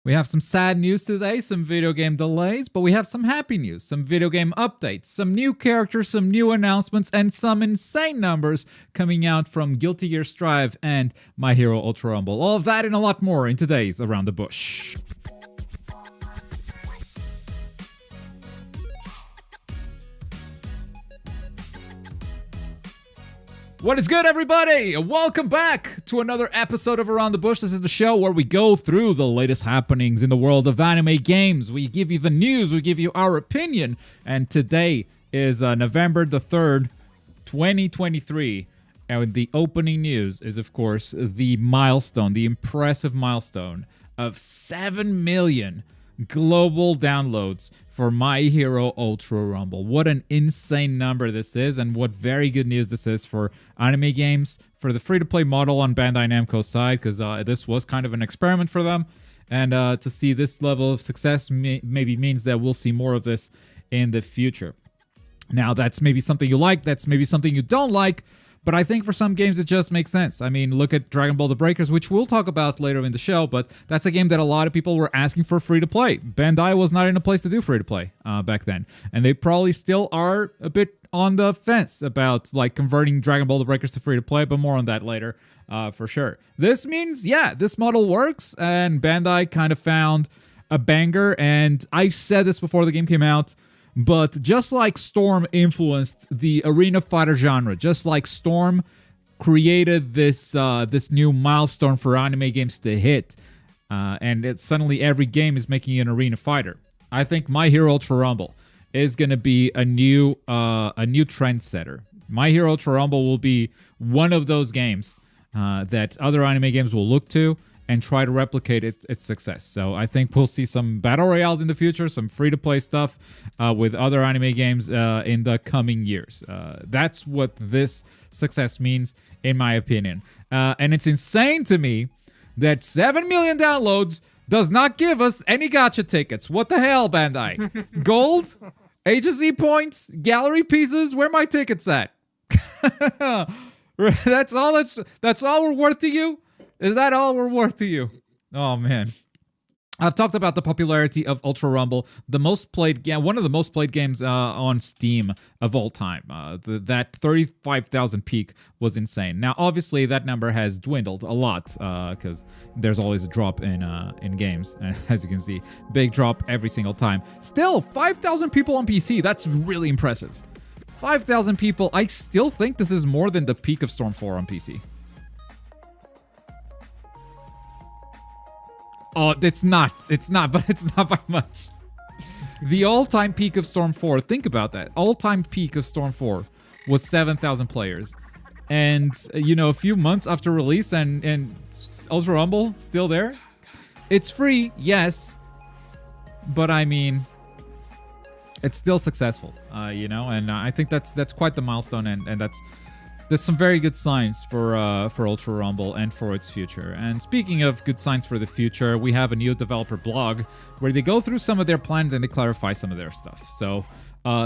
We have some sad news today, some video game delays, but we have some happy news, some video game updates, some new characters, some new announcements, and some insane numbers coming out from Guilty Gear Strive and My Hero Ultra Rumble. All of that and a lot more in today's Around the Bush. What is good, everybody? Welcome back to another episode of Around the Bush. This is the show where we go through the latest happenings in the world of anime games. We give you the news, we give you our opinion, and today is November the 3rd, 2023. And the opening news is, of course, the milestone, the impressive milestone of 7 million global downloads for My Hero Ultra Rumble. What an insane number this is, and what very good news this is for anime games, for the free-to-play model on Bandai Namco's side, because this was kind of an experiment for them, and to see this level of success maybe means that we'll see more of this in the future. Now, that's maybe something you like, that's maybe something you don't like, but I think for some games it just makes sense. I mean, look at Dragon Ball The Breakers, which we'll talk about later in the show, but that's a game that a lot of people were asking for free-to-play. Bandai was not in a place to do free-to-play back then, and they probably still are a bit on the fence about like converting Dragon Ball The Breakers to free-to-play, but more on that later for sure. This means, yeah, this model works, and Bandai kind of found a banger, and I've said this before the game came out, but just like Storm influenced the arena fighter genre, just like Storm created this this new milestone for anime games to hit, and suddenly every game is making an arena fighter. I think My Hero Ultra Rumble is going to be a new trendsetter. My Hero Ultra Rumble will be one of those games that other anime games will look to and try to replicate its success. So I think we'll see some battle royales in the future, some free-to-play stuff with other anime games in the coming years. That's what this success means, in my opinion. And it's insane to me that 7 million downloads does not give us any gacha tickets. What the hell, Bandai? Gold? HSE points? Gallery pieces? Where are my tickets at? That's all we're worth to you? Is that all we're worth to you? Oh, man. I've talked about the popularity of Ultra Rumble, the most played game, one of the most played games on Steam of all time. That 35,000 peak was insane. Now, obviously, that number has dwindled a lot because there's always a drop in games. And as you can see, big drop every single time. Still, 5,000 people on PC. That's really impressive. 5,000 people. I still think this is more than the peak of Storm 4 on PC. Oh, it's not, but it's not by much. The all-time peak of Storm 4, think about that. All-time peak of Storm 4 was 7,000 players. And, you know, a few months after release and Ultra Rumble still there. It's free, yes. But, I mean, it's still successful, you know? And I think that's quite the milestone, and there's some very good signs for Ultra Rumble and for its future. And speaking of good signs for the future, we have a new developer blog where they go through some of their plans and they clarify some of their stuff. So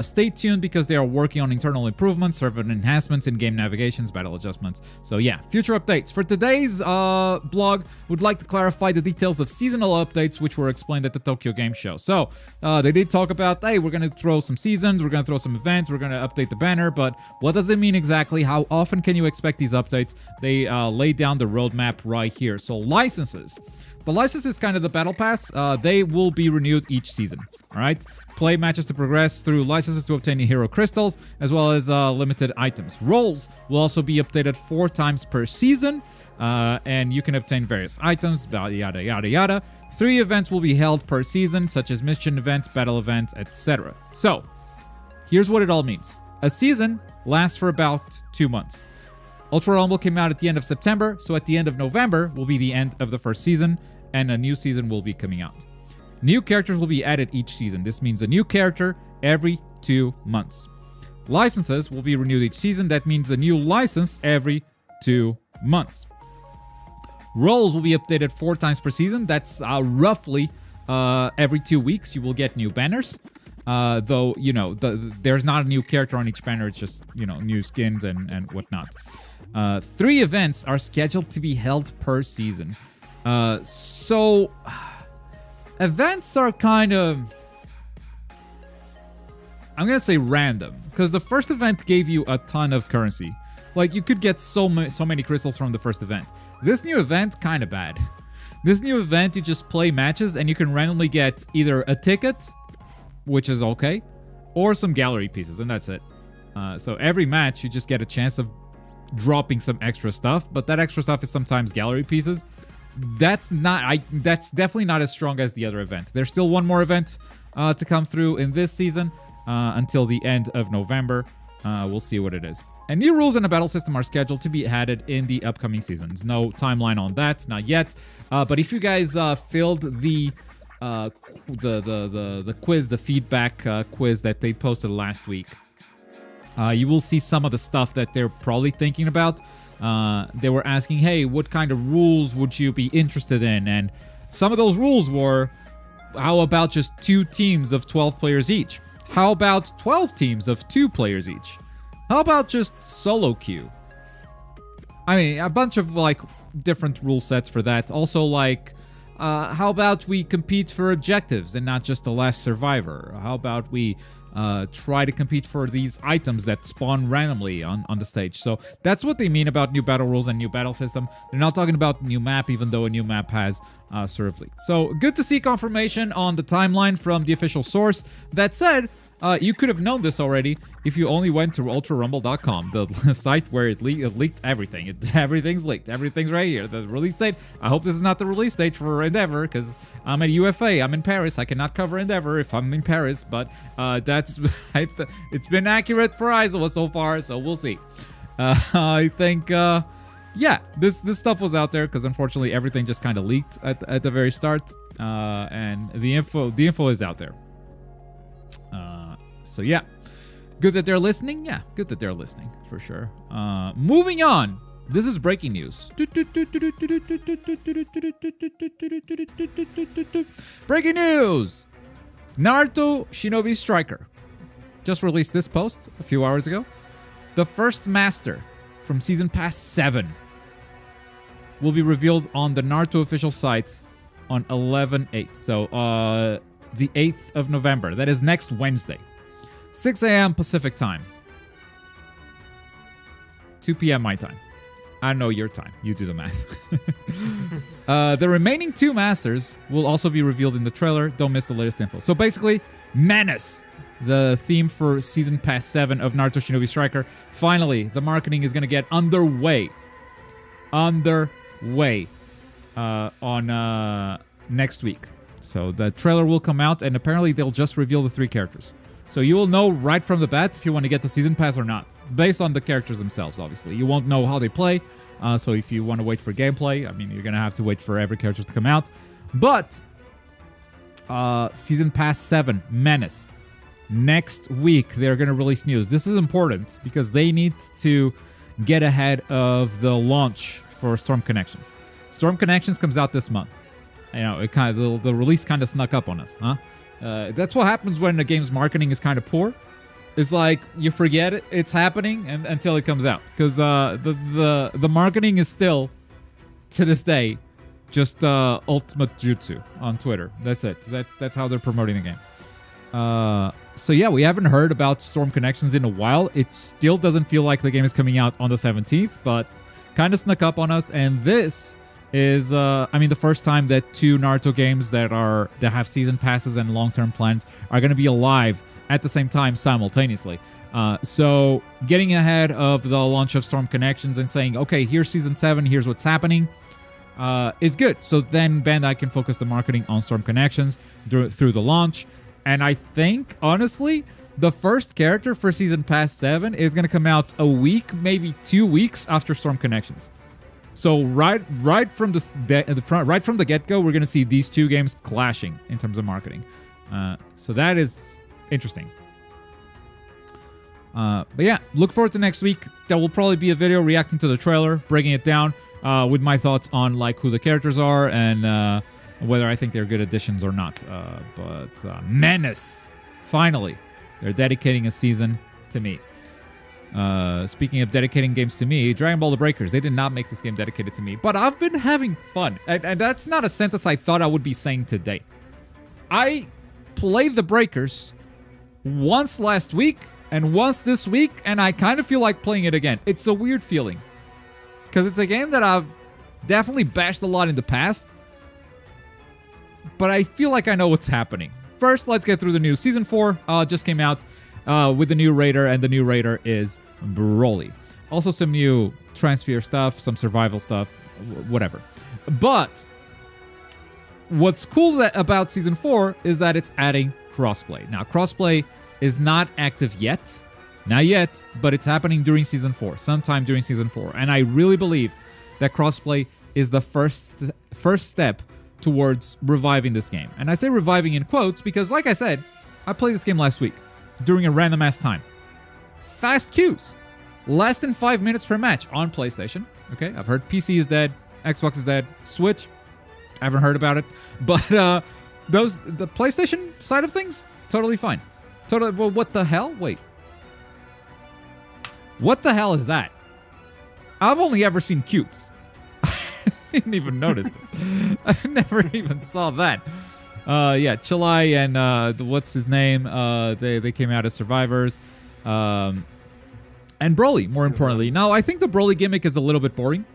stay tuned because they are working on internal improvements, server enhancements, in-game navigations, battle adjustments. So yeah, future updates. For today's blog, would like to clarify the details of seasonal updates, which were explained at the Tokyo Game Show. So they did talk about, hey, we're going to throw some seasons, we're going to throw some events, we're going to update the banner, but what does it mean exactly? How often can you expect these updates? They laid down the roadmap right here. So licenses. The license is kind of the battle pass. They will be renewed each season. All right. Play matches to progress through licenses to obtain hero crystals, as well as limited items. Roles will also be updated 4 times per season, and you can obtain various items, yada, yada, yada. 3 events will be held per season, such as mission events, battle events, etc. So, here's what it all means. A season lasts for about 2 months. Ultra Rumble came out at the end of September, so at the end of November will be the end of the first season, and a new season will be coming out. New characters will be added each season. This means a new character every 2 months. Licenses will be renewed each season. That means a new license every 2 months. Roles will be updated 4 times per season. That's roughly every 2 weeks you will get new banners. Though, you know, there's not a new character on each banner. It's just, you know, new skins and whatnot. 3 events are scheduled to be held per season. So events are kind of, I'm gonna say random, because the first event gave you a ton of currency. Like, you could get so many crystals from the first event. This new event, kind of bad. This new event, you just play matches and you can randomly get either a ticket, which is okay, or some gallery pieces, and that's it. So every match, you just get a chance of dropping some extra stuff, but that extra stuff is sometimes gallery pieces. That's definitely not as strong as the other event. There's still one more event to come through in this season until the end of November. We'll see what it is. And new rules and a battle system are scheduled to be added in the upcoming seasons. No timeline on that, not yet. But if you guys filled the quiz, the feedback quiz that they posted last week, you will see some of the stuff that they're probably thinking about. They were asking, hey, what kind of rules would you be interested in? And some of those rules were, how about just 2 teams of 12 players each? How about 12 teams of 2 players each? How about just solo queue? I mean, a bunch of, like, different rule sets for that. Also, like, how about we compete for objectives and not just the last survivor? How about we try to compete for these items that spawn randomly on the stage? So that's what they mean about new battle rules and new battle system. They're not talking about new map, even though a new map has sort of leaked. So good to see confirmation on the timeline from the official source. That said, you could have known this already if you only went to ultrarumble.com, the site where it leaked everything. Everything's leaked. Everything's right here. The release date. I hope this is not the release date for Endeavor, because I'm at UFA. I'm in Paris. I cannot cover Endeavor if I'm in Paris, but that's it's been accurate for Aizawa so far, so we'll see. I think, yeah, this stuff was out there because unfortunately everything just kind of leaked at the very start, and the info is out there. So yeah, good that they're listening. Yeah, good that they're listening for sure. Moving on. This is breaking news. Breaking news! Naruto Shinobi Striker just released this post a few hours ago. The first master from Season Pass 7 will be revealed on the Naruto official site on 11/8. So, the 8th of November. That is next Wednesday. 6 a.m. Pacific time. 2 p.m. my time. I know your time. You do the math. The remaining 2 masters will also be revealed in the trailer. Don't miss the latest info. So basically, Menace, the theme for Season Pass 7 of Naruto Shinobi Striker. Finally, the marketing is going to get underway. On next week. So the trailer will come out, and apparently they'll just reveal the 3 characters. So you will know right from the bat if you want to get the Season Pass or not. Based on the characters themselves, obviously. You won't know how they play. So if you want to wait for gameplay, I mean, you're going to have to wait for every character to come out. But Season Pass 7, Menace. Next week, they're going to release news. This is important because they need to get ahead of the launch for Storm Connections. Storm Connections comes out this month. You know, it kind of the release kind of snuck up on us, huh? That's what happens when the game's marketing is kind of poor. It's like you forget it's happening until it comes out, because the marketing is still to this day just Ultimate Jutsu on Twitter. That's it. That's how they're promoting the game. So yeah, we haven't heard about Storm Connections in a while. It still doesn't feel like the game is coming out on the 17th, but kind of snuck up on us. And this is, I mean, the first time that 2 Naruto games that have season passes and long-term plans are going to be alive at the same time simultaneously. So getting ahead of the launch of Storm Connections and saying, okay, here's Season 7, here's what's happening, is good. So then Bandai can focus the marketing on Storm Connections through the launch. And I think, honestly, the first character for Season Pass 7 is going to come out a week, maybe 2 weeks after Storm Connections. So right from the get-go, we're going to see these 2 games clashing in terms of marketing. So that is interesting. But yeah, look forward to next week. There will probably be a video reacting to the trailer, breaking it down with my thoughts on like who the characters are and whether I think they're good additions or not. But Menace, finally, they're dedicating a season to me. Speaking of dedicating games to me, Dragon Ball The Breakers, they did not make this game dedicated to me, but I've been having fun. And that's not a sentence I thought I would be saying today. I played the Breakers once last week and once this week, and I kind of feel like playing it again. It's a weird feeling because it's a game that I've definitely bashed a lot in the past, but I feel like I know what's happening. First, let's get through the news. Season 4 just came out with the new raider, and the new raider is Broly. Also some new transfer stuff, some survival stuff, whatever. But what's cool about Season 4 is that it's adding crossplay. Now, crossplay is not active yet. Not yet, but it's happening during Season 4, sometime during Season 4. And I really believe that crossplay is the first step towards reviving this game. And I say reviving in quotes because, like I said, I played this game last week during a random ass time. Fast queues. Less than 5 minutes per match on PlayStation. Okay, I've heard PC is dead, Xbox is dead, Switch, I haven't heard about it. But the PlayStation side of things, totally fine. Totally. Well, what the hell? Wait. What the hell is that? I've only ever seen cubes. I didn't even notice this. I never even saw that. Yeah, Chilai and what's his name? They came out as survivors. And Broly, more importantly. Now, I think the Broly gimmick is a little bit boring.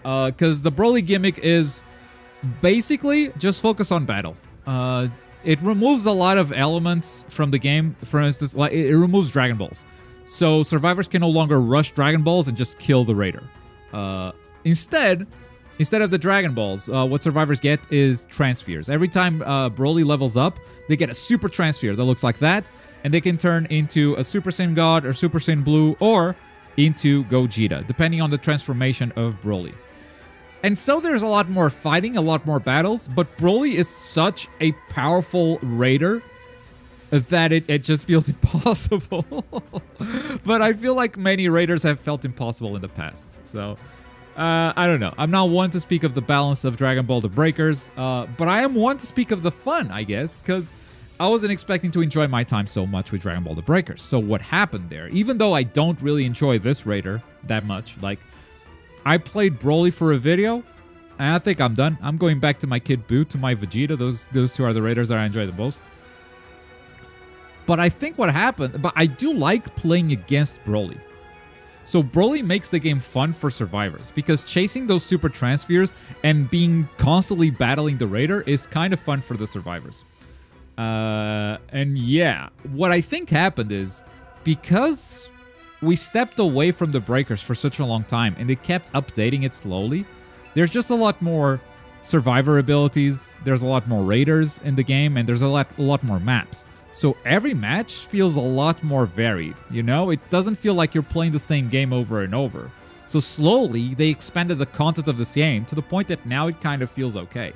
Because the Broly gimmick is basically just focus on battle. It removes a lot of elements from the game. For instance, like it removes Dragon Balls. So survivors can no longer rush Dragon Balls and just kill the raider. Instead of the Dragon Balls, what survivors get is transfers. Every time Broly levels up, they get a super transfer that looks like that, and they can turn into a Super Saiyan God or Super Saiyan Blue or into Gogeta, depending on the transformation of Broly. And so there's a lot more fighting, a lot more battles, but Broly is such a powerful raider that it just feels impossible. But I feel like many raiders have felt impossible in the past. So, I don't know. I'm not one to speak of the balance of Dragon Ball The Breakers, but I am one to speak of the fun, I guess, because I wasn't expecting to enjoy my time so much with Dragon Ball The Breakers. So what happened there? Even though I don't really enjoy this raider that much, like, I played Broly for a video, and I think I'm done. I'm going back to my Kid Buu, to my Vegeta. Those two are the raiders that I enjoy the most. But I think what happened... But I do like playing against Broly. So Broly makes the game fun for survivors, because chasing those super transfers and being constantly battling the raider is kind of fun for the survivors. And yeah, what I think happened is, because we stepped away from the breakers for such a long time and they kept updating it slowly, there's just a lot more survivor abilities, there's a lot more raiders in the game, and there's a lot more maps. So every match feels a lot more varied, you know? It doesn't feel like you're playing the same game over and over. So slowly, they expanded the content of this game to the point that now it kind of feels okay.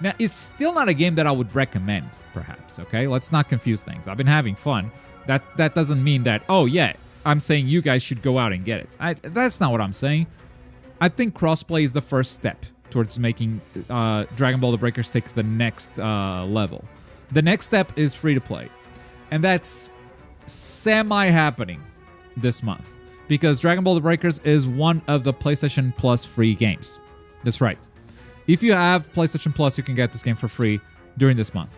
Now, it's still not a game that I would recommend, perhaps, okay? Let's not confuse things. I've been having fun. That doesn't mean that, oh yeah, I'm saying you guys should go out and get it. That's not what I'm saying. I think crossplay is the first step towards making Dragon Ball The Breakers take the next level. The next step is free-to-play. And that's semi-happening this month, because Dragon Ball The Breakers is one of the PlayStation Plus free games. That's right. If you have PlayStation Plus, you can get this game for free during this month.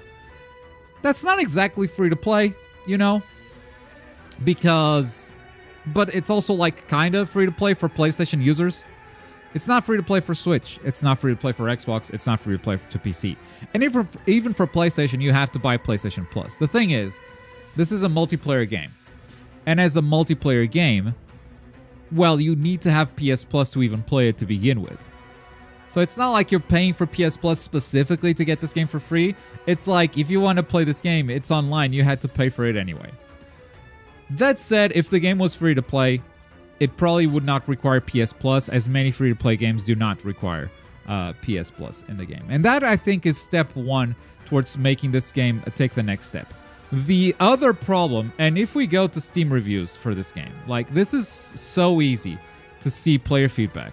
That's not exactly free-to-play, you know, but it's also like kind of free-to-play for PlayStation users. It's not free-to-play for Switch. It's not free-to-play for Xbox. It's not free-to-play to PC. And even for PlayStation, you have to buy PlayStation Plus. The thing is, this is a multiplayer game. And as a multiplayer game, well, you need to have PS Plus to even play it to begin with. So it's not like you're paying for PS Plus specifically to get this game for free. It's like, if you want to play this game, it's online, you had to pay for it anyway. That said, if the game was free to play, it probably would not require PS Plus, as many free-to-play games do not require PS Plus in the game. And that, I think, is step one towards making this game take the next step. The other problem, and if we go to Steam reviews for this game, like, this is so easy to see player feedback.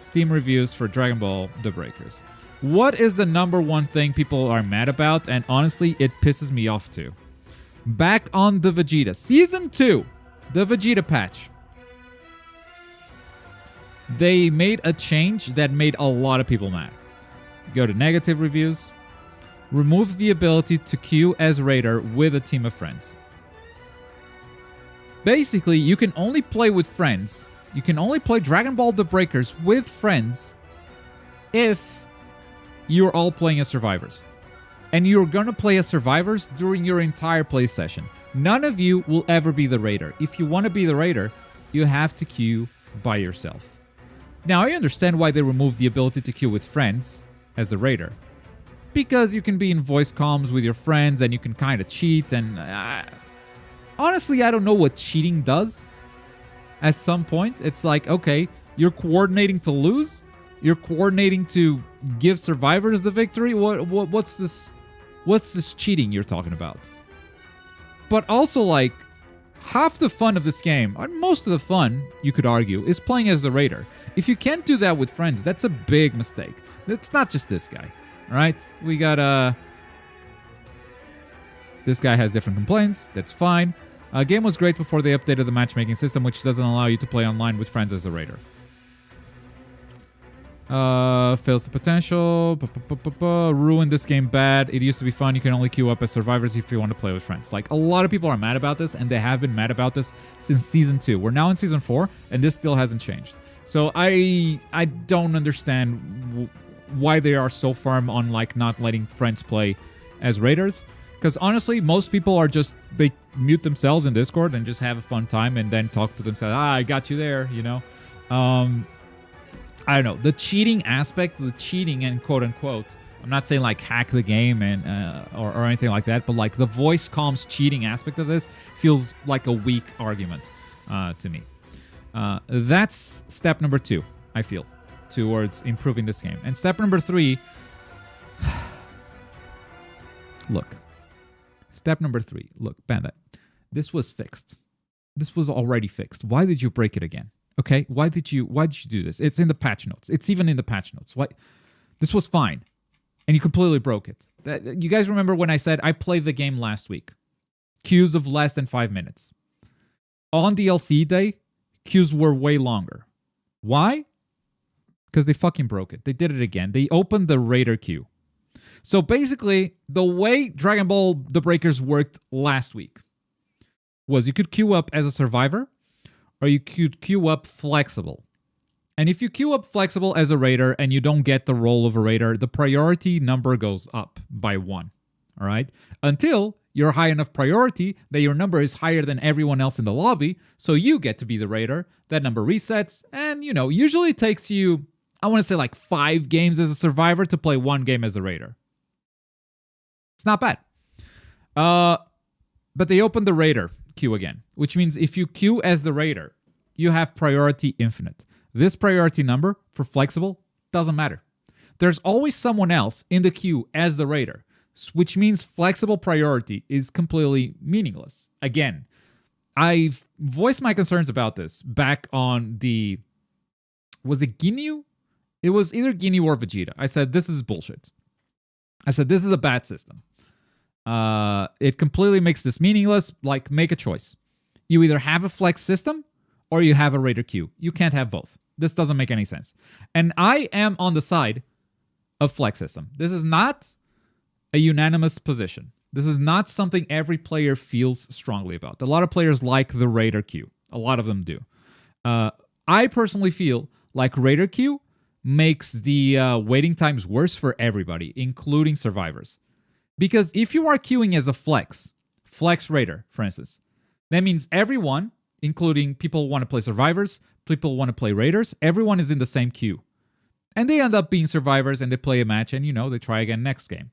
Steam reviews for Dragon Ball The Breakers. What is the number one thing people are mad about? And honestly, it pisses me off too. Back on the Vegeta. Season 2, the Vegeta patch. They made a change that made a lot of people mad. Go to negative reviews. removes the ability to queue as Raider with a team of friends. Basically, you can only play with friends. You can only play Dragon Ball The Breakers with friends if you're all playing as survivors. And you're going to play as survivors during your entire play session. None of you will ever be the Raider. If you want to be the Raider, you have to queue by yourself. Now, I understand why they removed the ability to queue with friends as the Raider. Because you can be in voice comms with your friends and you can kind of cheat. And honestly, I don't know what cheating does. At some point, it's like, okay, you're coordinating to lose? You're coordinating to give survivors the victory? What's this? What's this cheating you're talking about? But also, like, half the fun of this game, or most of the fun, you could argue, is playing as the Raider. If you can't do that with friends, that's a big mistake. It's not just this guy, right? We got, this guy has different complaints. That's fine. Game was great before they updated the matchmaking system, which doesn't allow you to play online with friends as a Raider. Fails the potential. Ruined this game bad. It used to be fun. You can only queue up as survivors if you want to play with friends. Like, a lot of people are mad about this, and they have been mad about this since Season 2. We're now in Season 4, and this still hasn't changed. So I don't understand why they are so firm on, like, not letting friends play as Raiders. Because honestly, most people are just, they mute themselves in Discord and just have a fun time and then talk to themselves. I got you there, you know? I don't know. The cheating aspect, the cheating and quote unquote, I'm not saying like hack the game and or anything like that, but like the voice comms cheating aspect of this feels like a weak argument to me. That's step number 2, I feel, towards improving this game. And step number 3, look. Step number 3, look, Bandit. This was fixed. This was already fixed. Why did you break it again? Okay, why did you do this? It's in the patch notes. It's even in the patch notes. Why? This was fine, and you completely broke it. You guys remember when I said I played the game last week? Queues of less than 5 minutes. On DLC day, queues were way longer. Why? Because they fucking broke it. They did it again. They opened the Raider queue. So basically, the way Dragon Ball The Breakers worked last week was you could queue up as a survivor, or you could queue up flexible. And if you queue up flexible as a Raider and you don't get the role of a Raider, the priority number goes up by 1. All right? Until you're high enough priority that your number is higher than everyone else in the lobby, so you get to be the Raider. That number resets, and, you know, usually it takes you, I want to say like 5 games as a survivor to play 1 game as a Raider. It's not bad. But they opened the Raider queue again, which means if you queue as the Raider, you have priority infinite. This priority number for flexible doesn't matter. There's always someone else in the queue as the Raider, which means flexible priority is completely meaningless. Again, I've voiced my concerns about this back on the... Was it Ginyu? It was either Ginyu or Vegeta. I said, this is bullshit. I said, this is a bad system. It completely makes this meaningless. Like, make a choice. You either have a flex system or you have a Raider queue. You can't have both. This doesn't make any sense. And I am on the side of flex system. This is not a unanimous position. This is not something every player feels strongly about. A lot of players like the Raider queue. A lot of them do. I personally feel like Raider queue makes the waiting times worse for everybody, including survivors. Because if you are queuing as a flex Raider, for instance, that means everyone, including people who want to play survivors, people who want to play Raiders, everyone is in the same queue. And they end up being survivors and they play a match and, you know, they try again next game.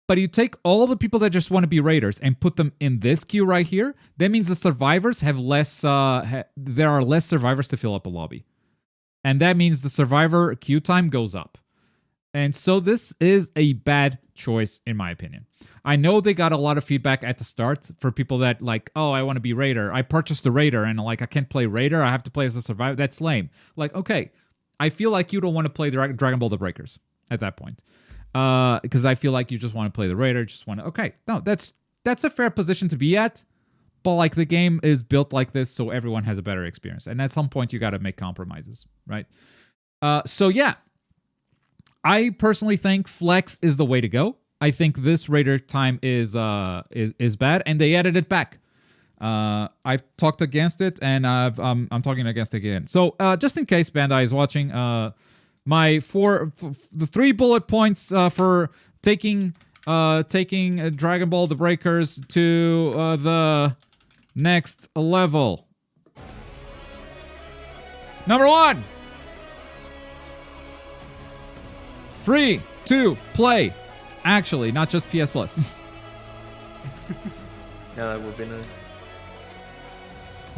But you take all the people that just want to be Raiders and put them in this queue right here, that means the survivors have less, there are less survivors to fill up a lobby. And that means the survivor queue time goes up. And so this is a bad choice, in my opinion. I know they got a lot of feedback at the start for people that like, oh, I want to be Raider. I purchased the Raider and like, I can't play Raider. I have to play as a survivor. That's lame. Like, okay, I feel like you don't want to play the Dragon Ball The Breakers at that point. Because I feel like you just want to play the Raider. Just want to, okay, no, that's a fair position to be at. But like the game is built like this so everyone has a better experience. And at some point you got to make compromises, right? So yeah. I personally think Flex is the way to go. I think this Raider time is bad, and they added it back. I've talked against it, and I'm talking against it again. So just in case Bandai is watching, the 3 bullet points for taking Dragon Ball the Breakers to the next level. Number 1. Free to play. Actually, not just PS Plus. Yeah, that would be nice.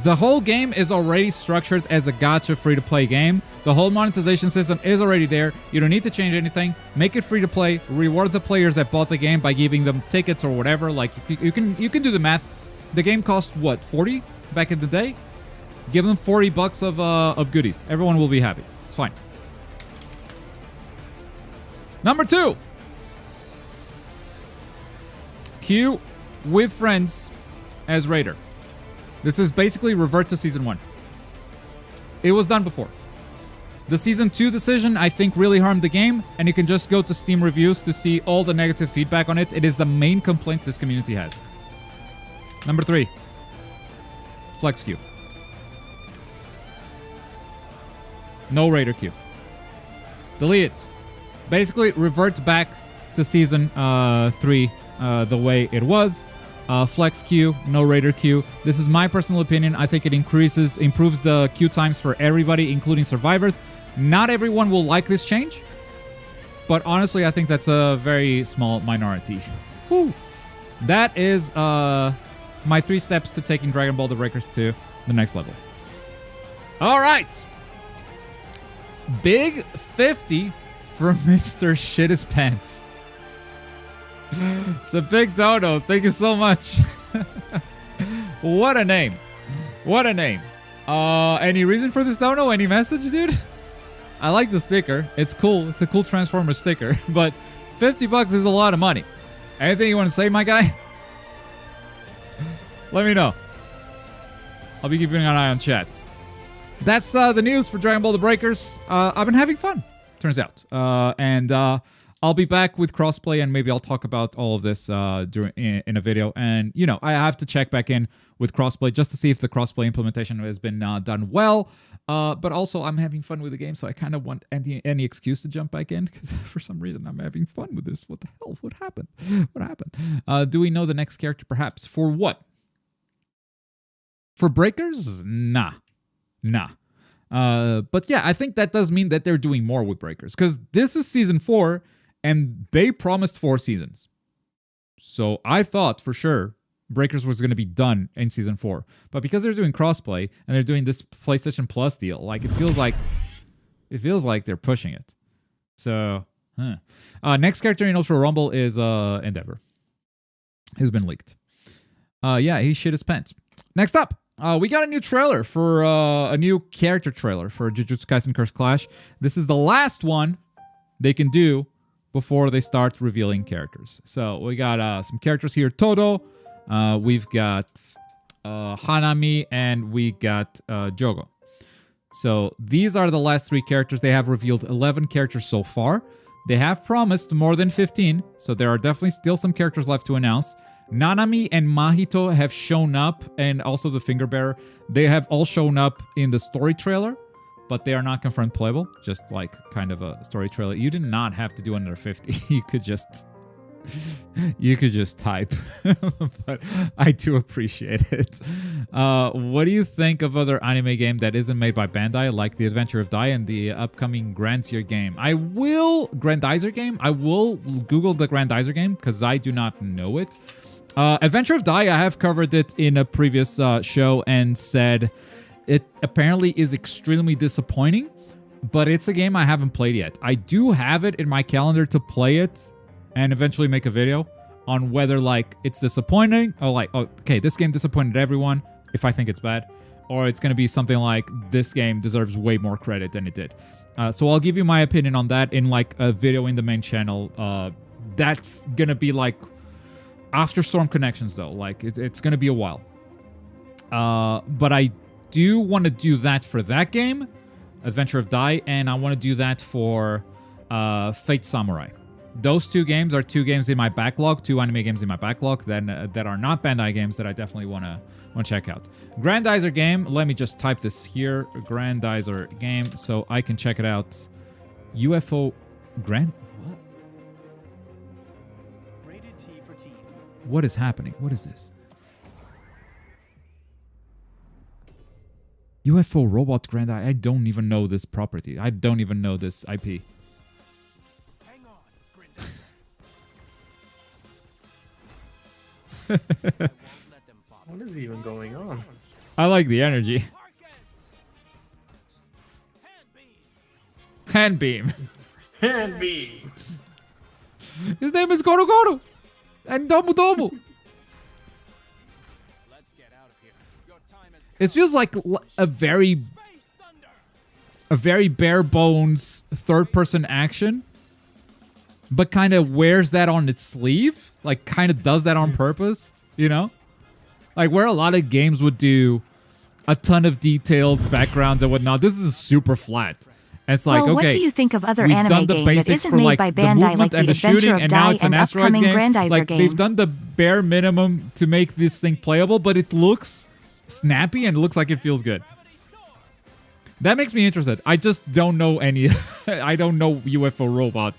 The whole game is already structured as a gacha free-to-play game. The whole monetization system is already there. You don't need to change anything. Make it free to play. Reward the players that bought the game by giving them tickets or whatever. Like you can do the math. The game cost what, 40 back in the day? Give them $40 of goodies. Everyone will be happy. It's fine. Number 2. Queue with friends as Raider. This is basically revert to Season 1. It was done before. The Season 2 decision, I think, really harmed the game, and you can just go to Steam reviews to see all the negative feedback on it. It is the main complaint this community has. Number 3. Flex queue. No Raider queue. Delete it. Basically, revert back to Season 3 the way it was. Flex queue, no Raider queue. This is my personal opinion. I think it improves the queue times for everybody, including survivors. Not everyone will like this change, but honestly, I think that's a very small minority. Whew. That is my 3 steps to taking Dragon Ball the Breakers to the next level. All right. Big 50 from Mr. Shit His Pants. It's a big dodo. Thank you so much. What a name. What a name. Any reason for this dono? Any message, dude? I like the sticker. It's cool. It's a cool Transformer sticker. But $50 is a lot of money. Anything you want to say, my guy? Let me know. I'll be keeping an eye on chat. That's the news for Dragon Ball the Breakers. I've been having fun, turns out. And I'll be back with crossplay, and maybe I'll talk about all of this in a video. And, you know, I have to check back in with crossplay just to see if the crossplay implementation has been done well. But also, I'm having fun with the game, so I kind of want any excuse to jump back in, because for some reason, I'm having fun with this. What the hell? What happened? What happened? Do we know the next character, perhaps? For what? For Breakers? Nah. But yeah, I think that does mean that they're doing more with Breakers, because this is Season 4, and they promised 4 seasons. So I thought for sure Breakers was going to be done in Season 4. But because they're doing crossplay and they're doing this PlayStation Plus deal, like it feels like they're pushing it. So, next character in Ultra Rumble is Endeavor. He's been leaked. Yeah, he shit his pants. Next up, we got a new trailer for a new character trailer for Jujutsu Kaisen Cursed Clash. This is the last one they can do before they start revealing characters. So we got some characters here. Todo, we've got Hanami, and we got Jogo. So these are the last 3 characters. They have revealed 11 characters so far. They have promised more than 15, so there are definitely still some characters left to announce. Nanami and Mahito have shown up, and also the Finger Bearer. They have all shown up in the story trailer, but they are not confirmed playable. Just like kind of a story trailer. You did not have to do another 50. You could just type. But I do appreciate it. What do you think of other anime game that isn't made by Bandai, like The Adventure of Dai and the upcoming Grandizer game? I will Google the Grandizer game because I do not know it. Adventure of Dai, I have covered it in a previous show and said it apparently is extremely disappointing, but it's a game I haven't played yet. I do have it in my calendar to play it and eventually make a video on whether like it's disappointing or like, okay, this game disappointed everyone if I think it's bad, or it's going to be something like this game deserves way more credit than it did. So I'll give you my opinion on that in like a video in the main channel. That's going to be like after Storm Connections though. Like it's going to be a while. But I do want to do that for that game, Adventure of Dai, and I want to do that for Fate Samurai. Those two games are two games in my backlog, two anime games in my backlog that are not Bandai games that I definitely want to check out. Grandizer game, let me just type this here. Grandizer game, so I can check it out. UFO Grand... What? Rated T for T. What is happening? What is this? UFO Robot Grandizer. I don't even know this property. I don't even know this IP. Hang on, Grandizer. What is even going on? I like the energy. Hand beam. Hand beam. His name is Goro Goro and Domu Domu. It feels like a very bare bones third-person action, but kind of wears that on its sleeve. Like, kind of does that on purpose, you know? Like, where a lot of games would do a ton of detailed backgrounds and whatnot, this is super flat. And it's like, well, okay, what do you think of other we've anime done the game basics that for isn't like made by the Bandai, movement like and the Adventure shooting, of and now Dai it's an and asteroids upcoming game. Grandizer Like, game? they've done the bare minimum to make this thing playable, but it looks snappy and it looks like it feels good. That makes me interested. I just don't know any... I don't know UFO Robot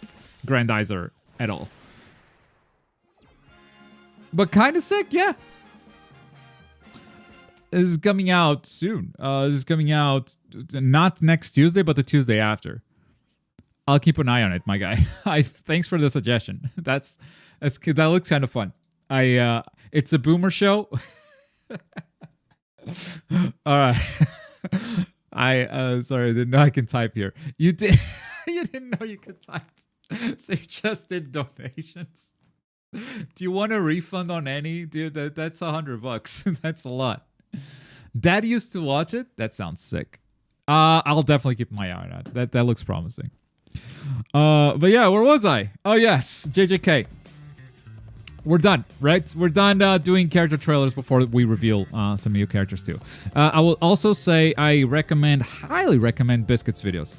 Grandizer at all. But kind of sick, yeah. This is coming out soon. This is coming out not next Tuesday, but the Tuesday after. I'll keep an eye on it, my guy. Thanks for the suggestion. That looks kind of fun. It's a boomer show. All right. Sorry, I didn't know I can type here. You did. You didn't know you could type. So you just did donations. Do you want a refund on any? Dude, that's $100. That's a lot. Dad used to watch it. That sounds sick. I'll definitely keep my eye on that. That looks promising. But yeah, where was I? Oh yes, JJK. We're done, right? We're done doing character trailers before we reveal some new characters too. I will also say I highly recommend Biscuit's videos.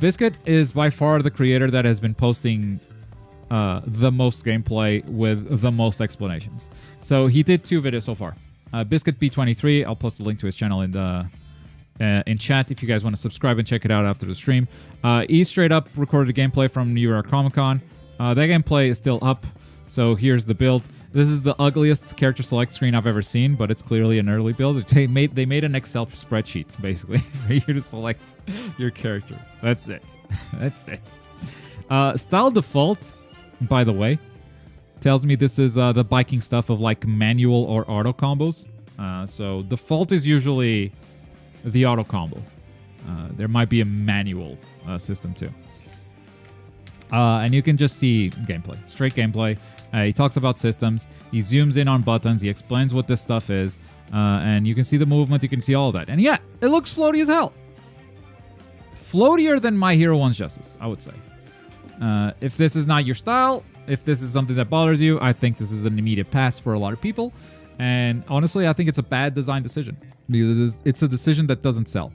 Biscuit is by far the creator that has been posting the most gameplay with the most explanations. So he did 2 videos so far. Biscuit B23, I'll post a link to his channel in chat if you guys want to subscribe and check it out after the stream. He straight up recorded a gameplay from New York Comic Con. That gameplay is still up. So here's the build. This is the ugliest character select screen I've ever seen, but it's clearly an early build. They made an Excel spreadsheet, basically, for you to select your character. That's it. That's it. Style default, by the way, tells me this is the biking stuff of like manual or auto combos. So default is usually the auto combo. There might be a manual system too. And you can just see gameplay, straight gameplay. He talks about systems. He zooms in on buttons. He explains what this stuff is. And you can see the movement. You can see all that. And yeah, it looks floaty as hell. Floatier than My Hero 1's Justice, I would say. If this is not your style, if this is something that bothers you, I think this is an immediate pass for a lot of people. And honestly, I think it's a bad design decision. Because it's a decision that doesn't sell.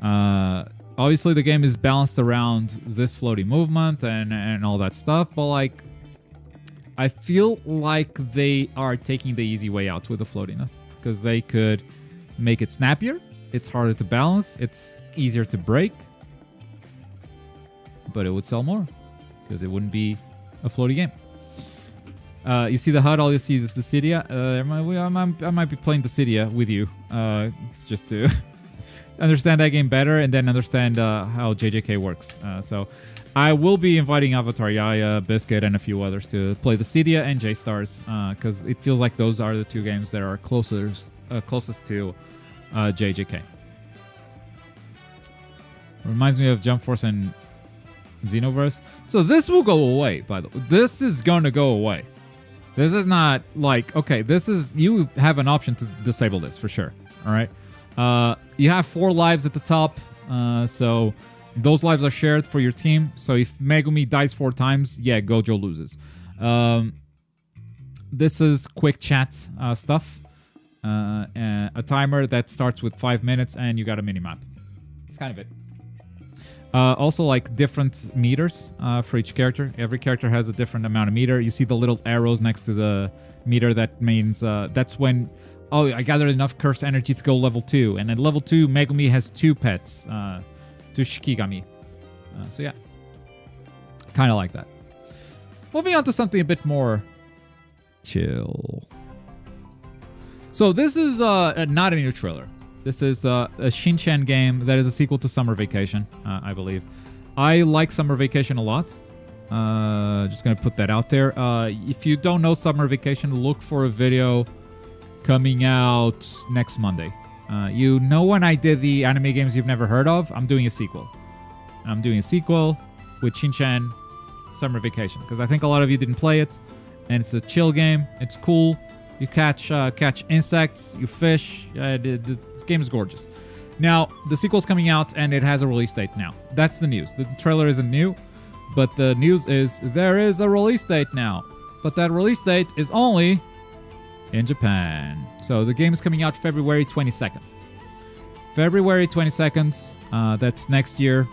Obviously, the game is balanced around this floaty movement and all that stuff. But like, I feel like they are taking the easy way out with the floatiness. Because they could make it snappier. It's harder to balance. It's easier to break. But it would sell more. Because it wouldn't be a floaty game. You see the HUD, all you see is Dissidia. I might be playing Dissidia with you. Just to understand that game better and then understand how JJK works. So I will be inviting Avatar Yaya, Biscuit, and a few others to play Dissidia and J-Stars. Because it feels like those are the 2 games that are closest to JJK. Reminds me of Jump Force and Xenoverse. So this will go away, by the way. This is going to go away. This is not like, okay, this is, you have an option to disable this for sure. All right. You have 4 lives at the top. So those lives are shared for your team. So if Megumi dies 4 times, yeah, Gojo loses. This is quick chat stuff. A timer that starts with 5 minutes and you got a mini map. It's kind of it. Also, like different meters for each character. Every character has a different amount of meter. You see the little arrows next to the meter. That means that's when, oh, I gathered enough cursed energy to go level 2. And at level 2, Megumi has 2 pets, 2 Shikigami. So yeah, kind of like that. Moving on to something a bit more chill. So this is not a new trailer. This is a Shin-chan game that is a sequel to Summer Vacation, I believe. I like Summer Vacation a lot. Just going to put that out there. If you don't know Summer Vacation, look for a video coming out next Monday. You know when I did the anime games you've never heard of? I'm doing a sequel. I'm doing a sequel with Shin-chan Summer Vacation, because I think a lot of you didn't play it, and it's a chill game. It's cool. You catch insects, you fish. This game is gorgeous. Now, the sequel's coming out, and it has a release date now. That's the news. The trailer isn't new, but the news is there is a release date now. But that release date is only in Japan. So the game is coming out February 22nd. February 22nd, that's next year,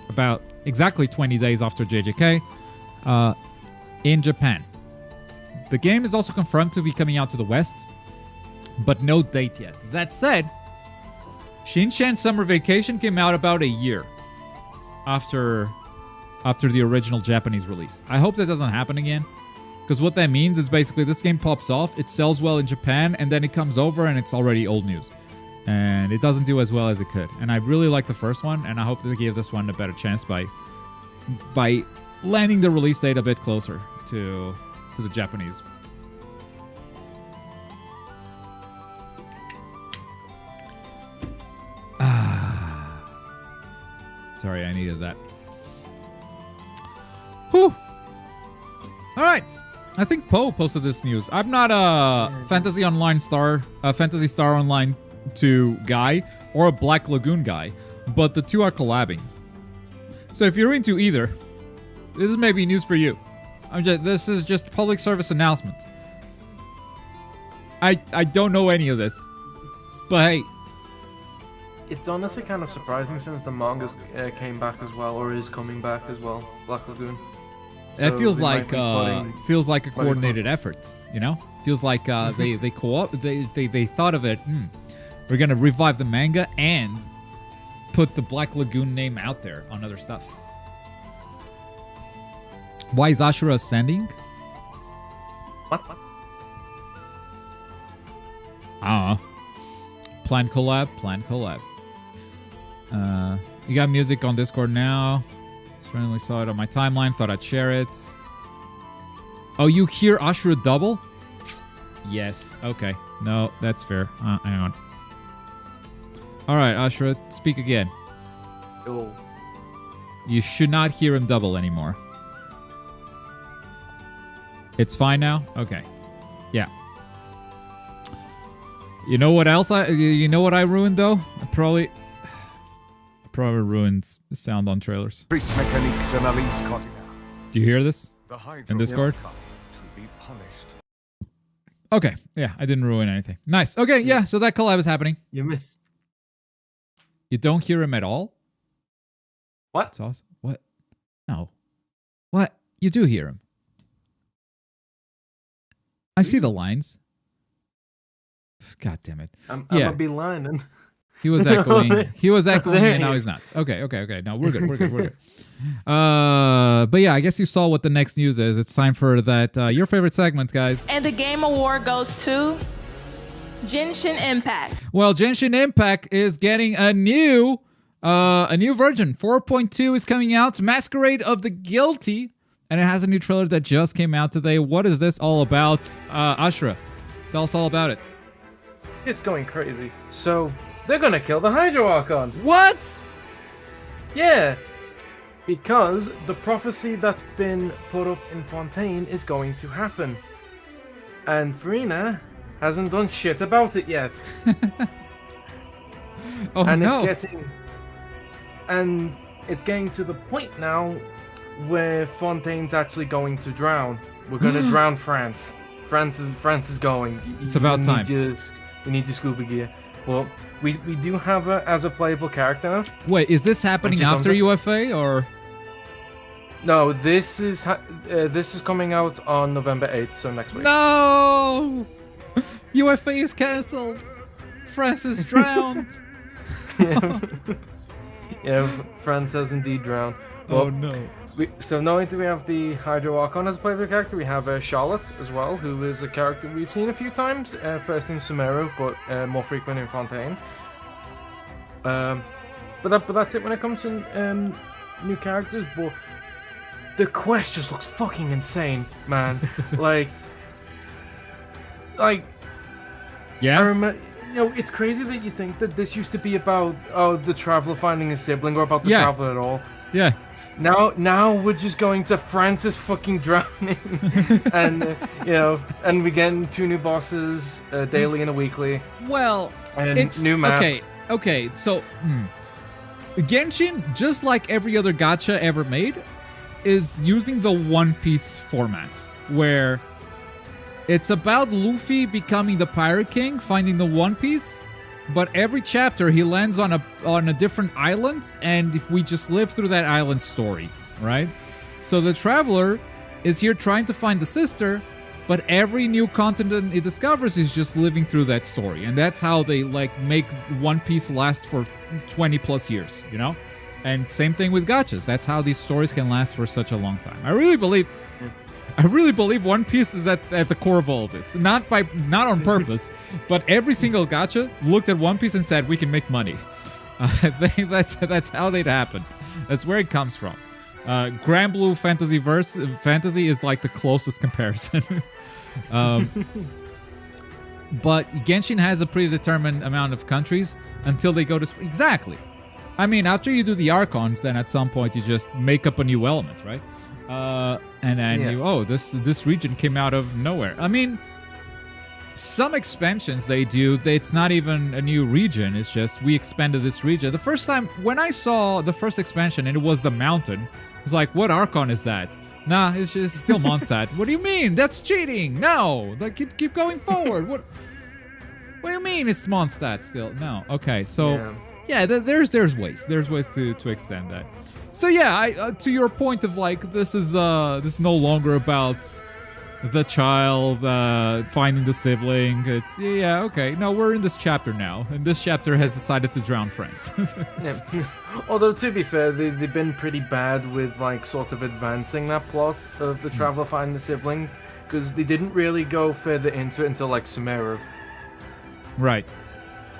about exactly 20 days after JJK, in Japan. The game is also confirmed to be coming out to the West, but no date yet. That said, Shin-chan Summer Vacation came out about a year after the original Japanese release. I hope that doesn't happen again, because what that means is basically this game pops off, it sells well in Japan, and then it comes over and it's already old news. And it doesn't do as well as it could. And I really like the first one, and I hope that they give this one a better chance by landing the release date a bit closer to the Japanese. Sorry, I needed that. Whew. All right. I think Poe posted this news. I'm not a Fantasy Star Online 2 guy or a Black Lagoon guy, but the two are collabing. So if you're into either, this is maybe news for you. This is just public service announcement. I don't know any of this, but hey. It's honestly kind of surprising since the manga's came back as well, or is coming back as well, Black Lagoon. That feels like a coordinated effort, you know? Feels like they thought of it. We're gonna revive the manga and put the Black Lagoon name out there on other stuff. Why is Ashura ascending? What? Planned collab. You got music on Discord now. Just randomly saw it on my timeline. Thought I'd share it. Oh, you hear Ashura double? Yes. Okay. No, that's fair. Hang on. All right, Ashura, speak again. Yo. You should not hear him double anymore. It's fine now? Okay. Yeah. You know what else you know what I ruined though? I probably ruined sound on trailers. Do you hear this? In Discord? Okay. Yeah, I didn't ruin anything. Nice. Okay, yeah, so that collab is happening. You missed. You don't hear him at all? What? That's awesome. What? No. What? You do hear him. I see the lines. God damn it. I'm gonna be lying. He was echoing. He was echoing, and now he's not. Okay. No, we're good. But yeah, I guess you saw what the next news is. It's time for that your favorite segment, guys. And the game award goes to Genshin Impact. Well, Genshin Impact is getting a new version. 4.2 is coming out. Masquerade of the Guilty, and it has a new trailer that just came out today. What is this all about? Ashura, tell us all about it. It's going crazy. So, they're gonna kill the Hydro Archon. What? Yeah. Because the prophecy that's been put up in Fontaine is going to happen. And Farina hasn't done shit about it yet. Oh, and no. It's getting to the point now where Fontaine's actually going to drown. We're gonna drown France. France is going. It's about time. You need your scuba gear. But we do have her as a playable character. Wait, is this happening When she after comes UFA or? No, this is coming out on November 8th, so next week. No! UFA is cancelled. Francis drowned. Yeah, France has indeed drowned. Oh Well, no. So not only do we have the Hydro Archon as a playable character, we have Charlotte as well, who is a character we've seen a few times. First in Sumeru, but more frequent in Fontaine. But that's it when it comes to new characters. But the quest just looks fucking insane, man. like, Yeah. I remember. It's crazy that you think that this used to be about the traveler finding a sibling or about the traveler at all. Yeah. Now we're just going to Francis fucking drowning, and and we get 2 new bosses daily and a weekly. Well, And it's new map. Okay. So, Genshin, just like every other gacha ever made, is using the One Piece format, where it's about Luffy becoming the Pirate King, finding the One Piece, but every chapter he lands on a different island, and if we just live through that island story, right? So the traveler is here trying to find the sister, but every new continent he discovers is just living through that story, and that's how they make One Piece last for 20 plus years, you know? And same thing with gachas. That's how these stories can last for such a long time. I really believe One Piece is at the core of all this. Not on purpose, but every single gacha looked at One Piece and said, we can make money. I think that's how that happened. That's where it comes from. Granblue fantasy is like the closest comparison. But Genshin has a predetermined amount of countries until they go to... Exactly. I mean, after you do the Archons, then at some point you just make up a new element, right? And then this region came out of nowhere. I mean, some expansions they do, it's not even a new region. It's just we expanded this region. The first time when I saw the first expansion and it was the mountain, I was like, what Archon is that? Nah, it's just still Mondstadt. What do you mean? That's cheating. No, keep going forward. What do you mean it's Mondstadt still? No. Okay, so yeah, there's ways. There's ways to extend that. So yeah, to your point of this is no longer about the child finding the sibling. It's okay. No, we're in this chapter now, and this chapter has decided to drown friends. Although to be fair, they've been pretty bad with sort of advancing that plot of the traveler finding the sibling, because they didn't really go further into it until Sumeru, right?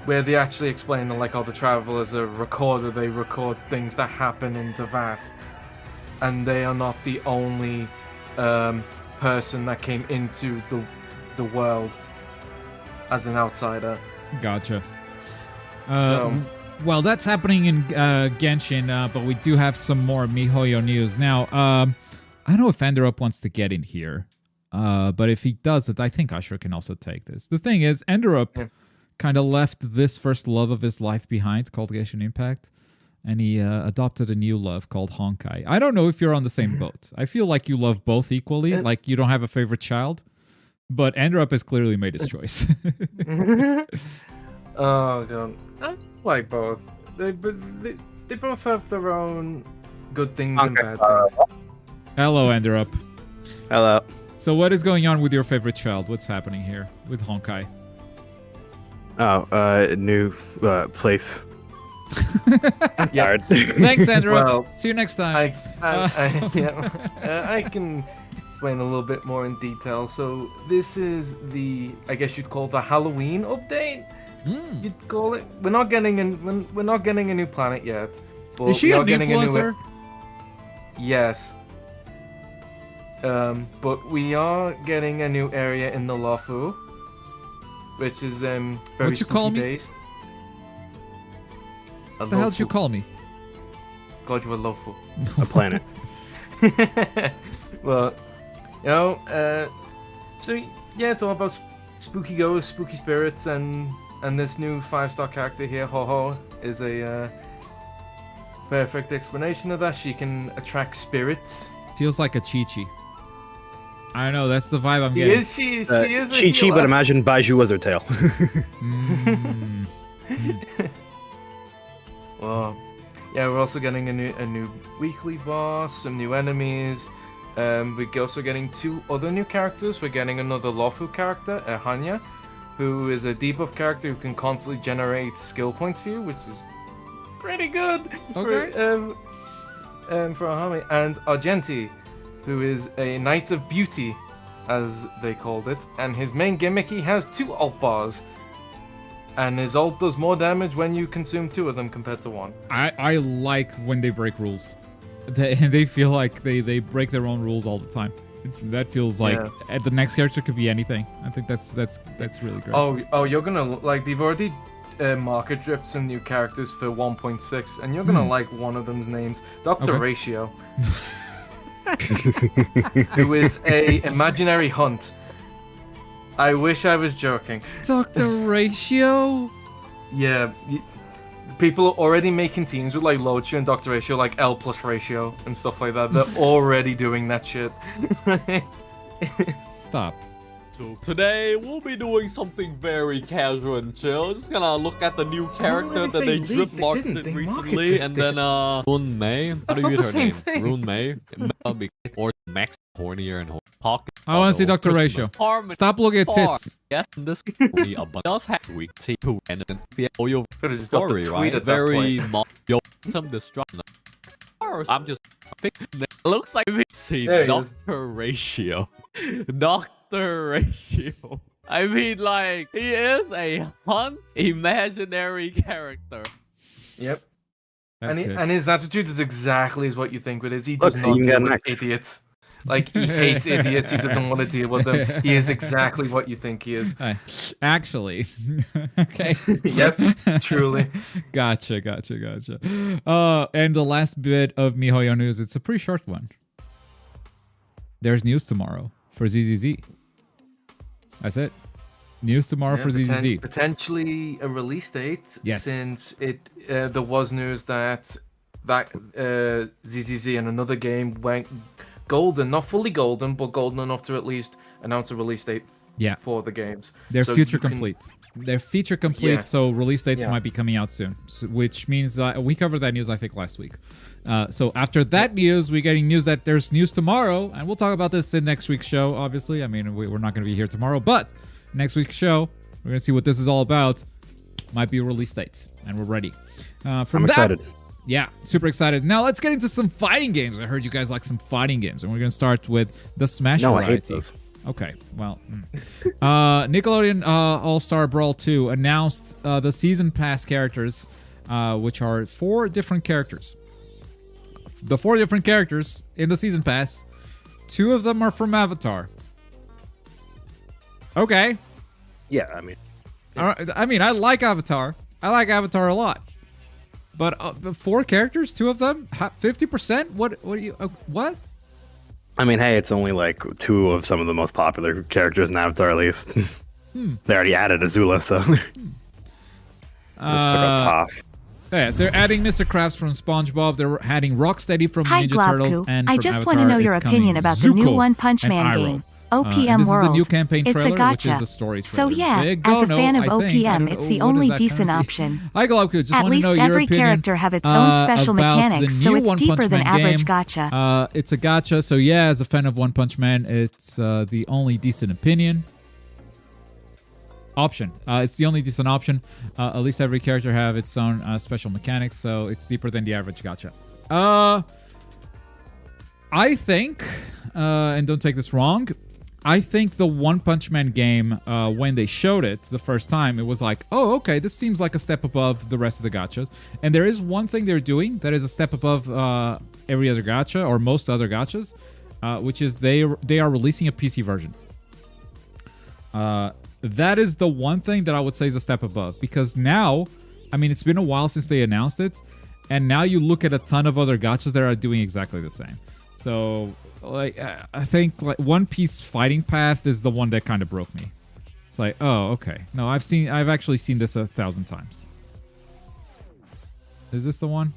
Where they actually explain that the travelers are recorder. They record things that happen in Davat, and they are not the only person that came into the world as an outsider. Gotcha. Well, that's happening in Genshin, but we do have some more MiHoYo news. Now, I don't know if Enderup wants to get in here, but if he doesn't, I think Usher can also take this. The thing is, Enderup kind of left this first love of his life behind, called Genshin Impact, and he adopted a new love called Honkai. I don't know if you're on the same boat. I feel like you love both equally, like you don't have a favorite child, but Enderup has clearly made his choice. Oh god, I like both. They both have their own good things and bad things. Hello, Enderup. Hello. So what is going on with your favorite child? What's happening here with Honkai? Oh, new place. Yeah. Thanks, Andrew. Well, see you next time. I can explain a little bit more in detail. So this is I guess you'd call the Halloween update. You'd call it. We're not getting a new planet yet. But is she a new influencer? Yes. But we are getting a new area in the Lofu, which is very What'd you call me? based. What the hell did you call me? Called you a Lofu. A planet. Well, so yeah, it's all about spooky ghosts, spooky spirits, and this new 5-star character here, Ho-Ho, is a perfect explanation of that. She can attract spirits. Feels like a Chi-Chi. I don't know, that's the vibe I'm getting. She is a Chi-Chi, but imagine Baiju was her tail. Well, yeah, we're also getting a new weekly boss, some new enemies. We're also getting 2 other new characters. We're getting another Lofu character, Hanya, who is a debuff character who can constantly generate skill points for you, which is pretty good Okay. for Ahame. And Argenti, who is a Knight of Beauty, as they called it. And his main gimmick, he has 2 ult bars. And his ult does more damage when you consume 2 of them compared to 1. I like when they break rules. They feel like they break their own rules all the time. That feels like the next character could be anything. I think that's really great. Oh, you're gonna like they've already market dripped some new characters for 1.6, and you're gonna like one of them's names, Dr. Okay. Ratio, who is a imaginary hunt. I wish I was joking. Dr. Ratio? Yeah, people are already making teams with like Loadshu and Dr. Ratio, like L plus Ratio and stuff like that. They're already doing that shit. Stop. So today we'll be doing something very casual and chill. Just gonna look at the new character that they drip marketed recently, and then Rune May. How That's do you not read the her name? same thing. Rune May. Or Max hornier and pocket. I wanna see Dr. Ratio. Stop looking at tits. Yes, this will be a bunch of hacks week two and then for your Could've just got the story, tweet right? at that Very point. yo some destruction. I'm just thinking it looks like we see There he is. Dr. Ratio. Dr. Ratio. I mean, like, he is a hunt imaginary character. Yep. That's good. And his attitude is exactly as what you think it is. He does Look, not you deal got with next. idiots. Like, he hates idiots. He doesn't want to deal with them. He is exactly what you think he is. Actually. Okay. Yep, truly. Gotcha. And the last bit of MiHoYo news, it's a pretty short one. There's news tomorrow for ZZZ. That's it. News tomorrow for ZZZ. Potentially a release date. Yes. Since there was news that ZZZ and another game went golden, not fully golden, but golden enough to at least announce a release date Yeah. for the games. They're So future you can- complete. They're feature complete, Yeah. so release dates Yeah. might be coming out soon, which means we covered that news, I think, last week. So after that news, we're getting news that there's news tomorrow, and we'll talk about this in next week's show, obviously. I mean, we're not going to be here tomorrow, but next week's show, we're going to see what this is all about. Might be release dates, and we're ready. I'm excited. Yeah, super excited. Now let's get into some fighting games. I heard you guys like some fighting games, and we're going to start with the Smash No, I variety. hate those. Okay, well, Nickelodeon All-Star Brawl 2 announced the Season Pass characters, which are 4 different characters. The 4 different characters in the Season Pass, 2 of them are from Avatar. Okay. Yeah, I mean, All right. I mean, I like Avatar. I like Avatar a lot. But the 4 characters, 2 of them, 50%? What do you... what? hey, it's only like 2 of some of the most popular characters in Avatar, at least. They already added Azula, so they just took out Toph. Yeah, so they're adding Mr. Krabs from SpongeBob. They're adding Rocksteady from Hi, Ninja Turtles, Globku. and I from just Avatar, want to know your it's opinion coming about the new Zuko One Punch and Man Iroh. game. OPM this World. is the new campaign It's a trailer, which is gacha. the story trailer. So yeah, Big as a dono, fan of I think. I OPM, don't it's know, the what only is that decent currency? option. Hi, Globku. Just At want to least know your every opinion character have its own special about mechanics, the so new it's One deeper Punch than Man average game. gacha. It's a gacha, so yeah, as a fan of One Punch Man, it's the only decent opinion. Option. It's the only decent option. At least every character have its own special mechanics, so it's deeper than the average gacha. I think, and don't take this wrong, I think the One Punch Man game, when they showed it the first time, it was like, oh, okay, this seems like a step above the rest of the gachas. And there is one thing they're doing that is a step above every other gacha, or most other gachas, which is they are releasing a PC version. That is the one thing that I would say is a step above, because now, I mean, it's been a while since they announced it, and now you look at a ton of other gachas that are doing exactly the same. So, like, I think like One Piece Fighting Path is the one that kind of broke me. It's like, oh, okay. No, I've actually seen this 1,000 times. Is this the one?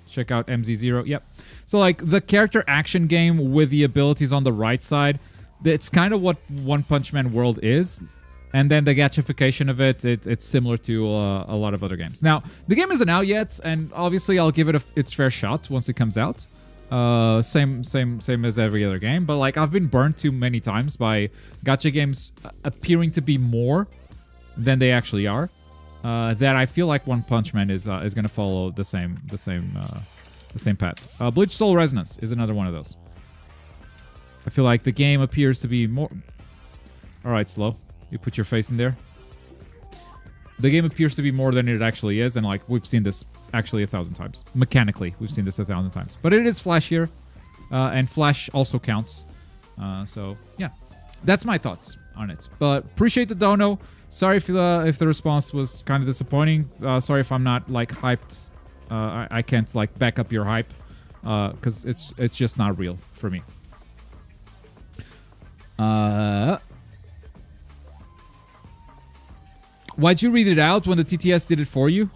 Check out MZ0. Yep. So, like, the character action game with the abilities on the right side, it's kind of what One Punch Man World is. And then the gachification of it's similar to a lot of other games. Now, the game isn't out yet, and obviously I'll give it its fair shot once it comes out. Same as every other game, but like I've been burned too many times by gacha games appearing to be more than they actually are. That I feel like One Punch Man is gonna follow the same path. Bleach Soul Resonance is another one of those. I feel like the game appears to be more. All right, Slow. You put your face in there. The game appears to be more than it actually is, and like we've seen this actually 1,000 times. Mechanically, we've seen this 1,000 times. But it is flashier, and flash also counts. So yeah, that's my thoughts on it. But appreciate the dono. Sorry if the response was kind of disappointing. Sorry if I'm not like hyped. I can't like back up your hype, because it's just not real for me. Why'd you read it out when the TTS did it for you?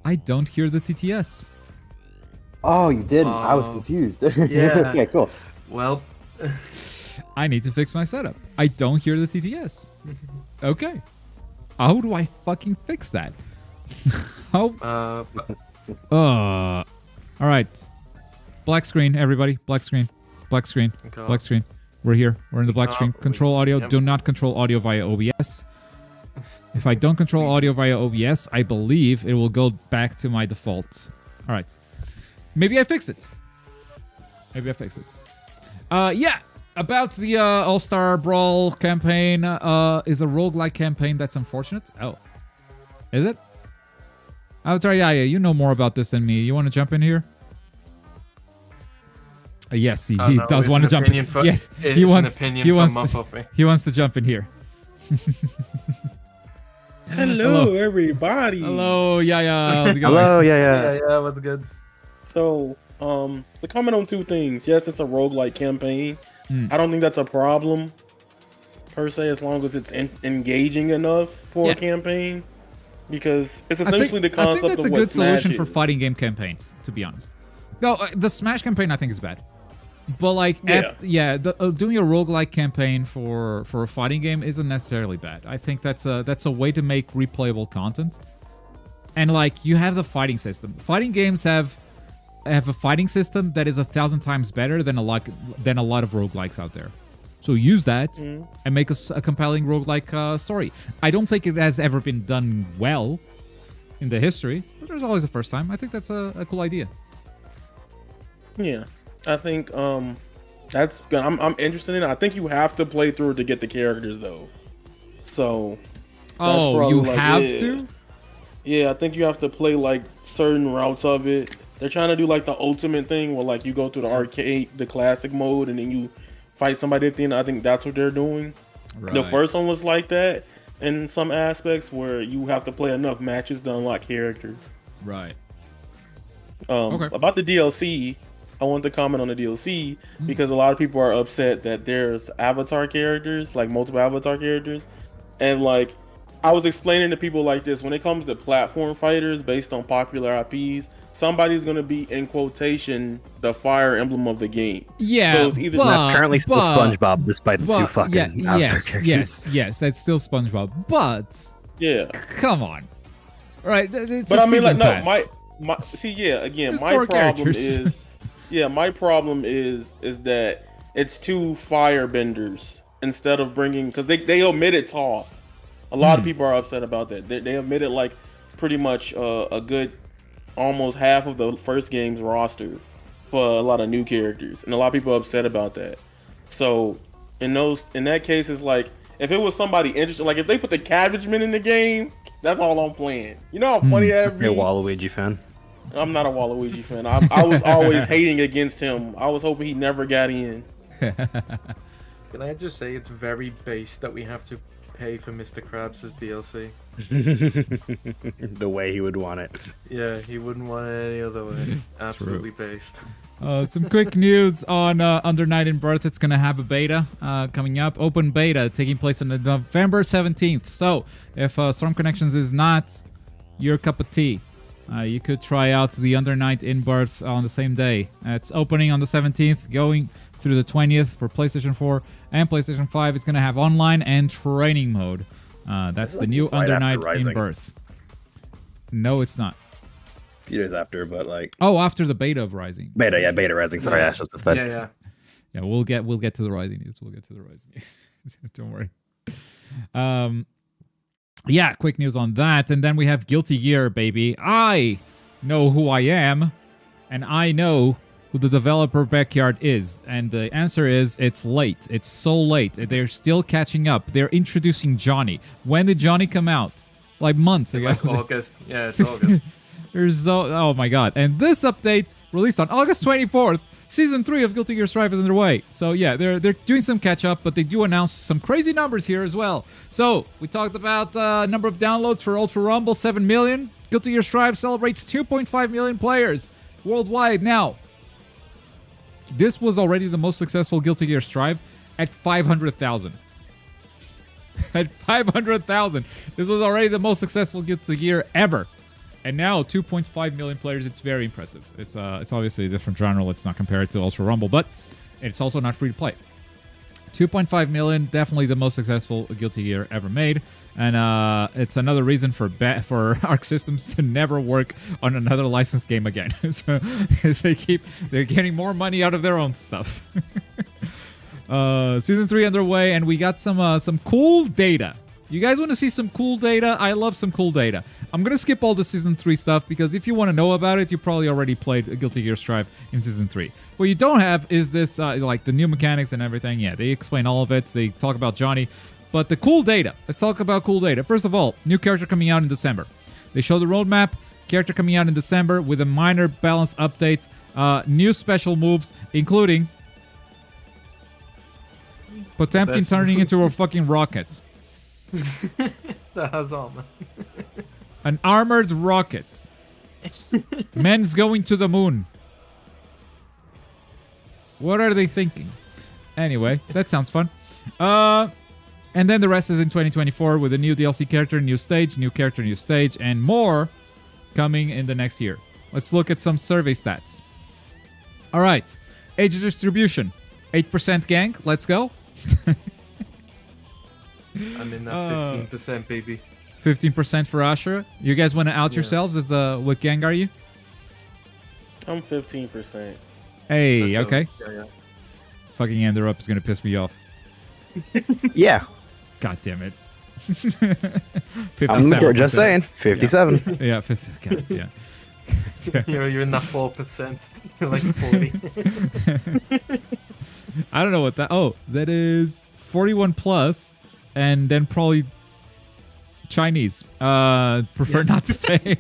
I don't hear the TTS. Oh, you didn't? I was confused. Yeah. Okay, cool. Well, I need to fix my setup. I don't hear the TTS. Okay. How do I fucking fix that? How? All right. Black screen, everybody. Black screen. Black screen. Okay. Black screen. We're here. We're in the black screen. Control audio. Yep. Do not control audio via OBS. If I don't control audio via OBS, I believe it will go back to my default. All right. Maybe I fixed it. Maybe I fixed it. Yeah. About the All-Star Brawl campaign, is a roguelike campaign. That's unfortunate. Oh. Is it? Avatar, yeah, you know more about this than me. You want to jump in here? Yes, he no, does want to jump in. Yes, he wants to jump in here. Hello, everybody. Hello, yeah. How's it going? Hello, yeah. yeah, what's good? So, to comment on two things. Yes, it's a roguelike campaign. I don't think that's a problem, per se, as long as it's engaging enough for a campaign. Because it's essentially the concept of what I think that's a good solution Smash for is. fighting game campaigns, to be honest. No, the Smash campaign I think is bad. But like, doing a roguelike campaign for a fighting game isn't necessarily bad. I think that's a way to make replayable content. And like, you have the fighting system. Fighting games have a fighting system that is 1,000 times better than a lot of roguelikes out there. So use that and make a compelling roguelike story. I don't think it has ever been done well in the history, but there's always a first time. I think that's a cool idea. Yeah, I think that's good. I'm interested in it. I think you have to play through it to get the characters though. So you have to? Yeah, I think you have to play like certain routes of it. They're trying to do like the ultimate thing where like you go through the arcade, the classic mode, and then you fight somebody at the end. I think that's what they're doing. Right. The first one was like that in some aspects where you have to play enough matches to unlock characters. Right. Okay. About the DLC, I want to comment on the DLC because a lot of people are upset that there's avatar characters, like multiple avatar characters. And like, I was explaining to people like this, when it comes to platform fighters based on popular IPs, somebody's going to be, in quotation, the Fire Emblem of the game. Yeah, so it's either That's currently still SpongeBob, despite the two fucking avatar characters. Yes, that's still SpongeBob. But yeah, come on, right? It's but a I mean, like, no, pass. my see, yeah, again, It's my 4 problem characters. my problem is that it's 2 firebenders instead of bringing, because they omitted Toph. A lot of people are upset about that. They omitted like pretty much a good almost half of the first game's roster for a lot of new characters, and a lot of people are upset about that. So in that case, it's like if it was somebody interested, like if they put the Cabbage Man in the game, that's all I'm playing. You know how funny that'd be? You're a Waluigi fan. I'm not a Waluigi fan. I was always hating against him. I was hoping he never got in. Can I just say it's very base that we have to pay for Mr. Krabs' DLC? The way he would want it. Yeah, he wouldn't want it any other way. Absolutely based. Some quick news on Under Night in Birth. It's going to have a beta coming up. Open beta taking place on November 17th. So if Storm Connections is not your cup of tea, you could try out the Under Night in Birth on the same day. It's opening on the 17th, going through the 20th for PlayStation 4 and PlayStation 5. It's going to have online and training mode. That's the new right Under after Night in Rising. Birth. No, it's not. A few days after, but like Oh, after the beta of Rising. beta Rising. Sorry, Ash, just Yeah, yeah. Yeah, we'll get to the Rising news. We'll get to the Rising news. Don't worry. Yeah, quick news on that. And then we have Guilty Gear, baby. I know who I am, and I know who the developer backyard is. And the answer is it's late. It's so late. They're still catching up. They're introducing Johnny. When did Johnny come out? Like months ago. Like August. Yeah, it's August. Oh my god. And this update released on August 24th. Season 3 of Guilty Gear Strive is underway. So yeah, they're doing some catch up, but they do announce some crazy numbers here as well. So we talked about number of downloads for Ultra Rumble, 7 million. Guilty Gear Strive celebrates 2.5 million players worldwide. Now, this was already the most successful Guilty Gear Strive at 500,000. At 500,000. This was already the most successful Guilty Gear ever. And now 2.5 million players. It's very impressive. It's obviously a different genre. Let's not compare it to Ultra Rumble, but it's also not free to play. 2.5 million, definitely the most successful Guilty Gear ever made. And it's another reason for Arc Systems to never work on another licensed game again. So they're getting more money out of their own stuff. Season 3 underway, and we got some cool data. You guys want to see some cool data? I love some cool data. I'm going to skip all the Season 3 stuff because if you want to know about it, you probably already played Guilty Gear Strive in Season 3. What you don't have is this, like the new mechanics and everything. Yeah, they explain all of it. They talk about Johnny. But the cool data. Let's talk about cool data. First of all, new character coming out in December. They show the roadmap. Character coming out in December with a minor balance update. New special moves, including Potemkin turning into a fucking rocket. That has armor. An armored rocket. Men's going to the moon. What are they thinking? Anyway, that sounds fun. And then the rest is in 2024 with a new DLC character, new stage, new character, new stage, and more coming in the next year. Let's look at some survey stats. All right. Age distribution. 8% gang. Let's go. I'm in that 15%, baby. 15% for Ashura. You guys want to out yourselves as what gang are you? I'm 15%. Hey, okay. Yeah. Fucking Ender Up is going to piss me off. Yeah. God damn it. I'm just saying, 57. Yeah, 50. God damn. You're in that 4%. You're like 40. I don't know what that... Oh, that is 41 plus, and then probably Chinese. Prefer not to say.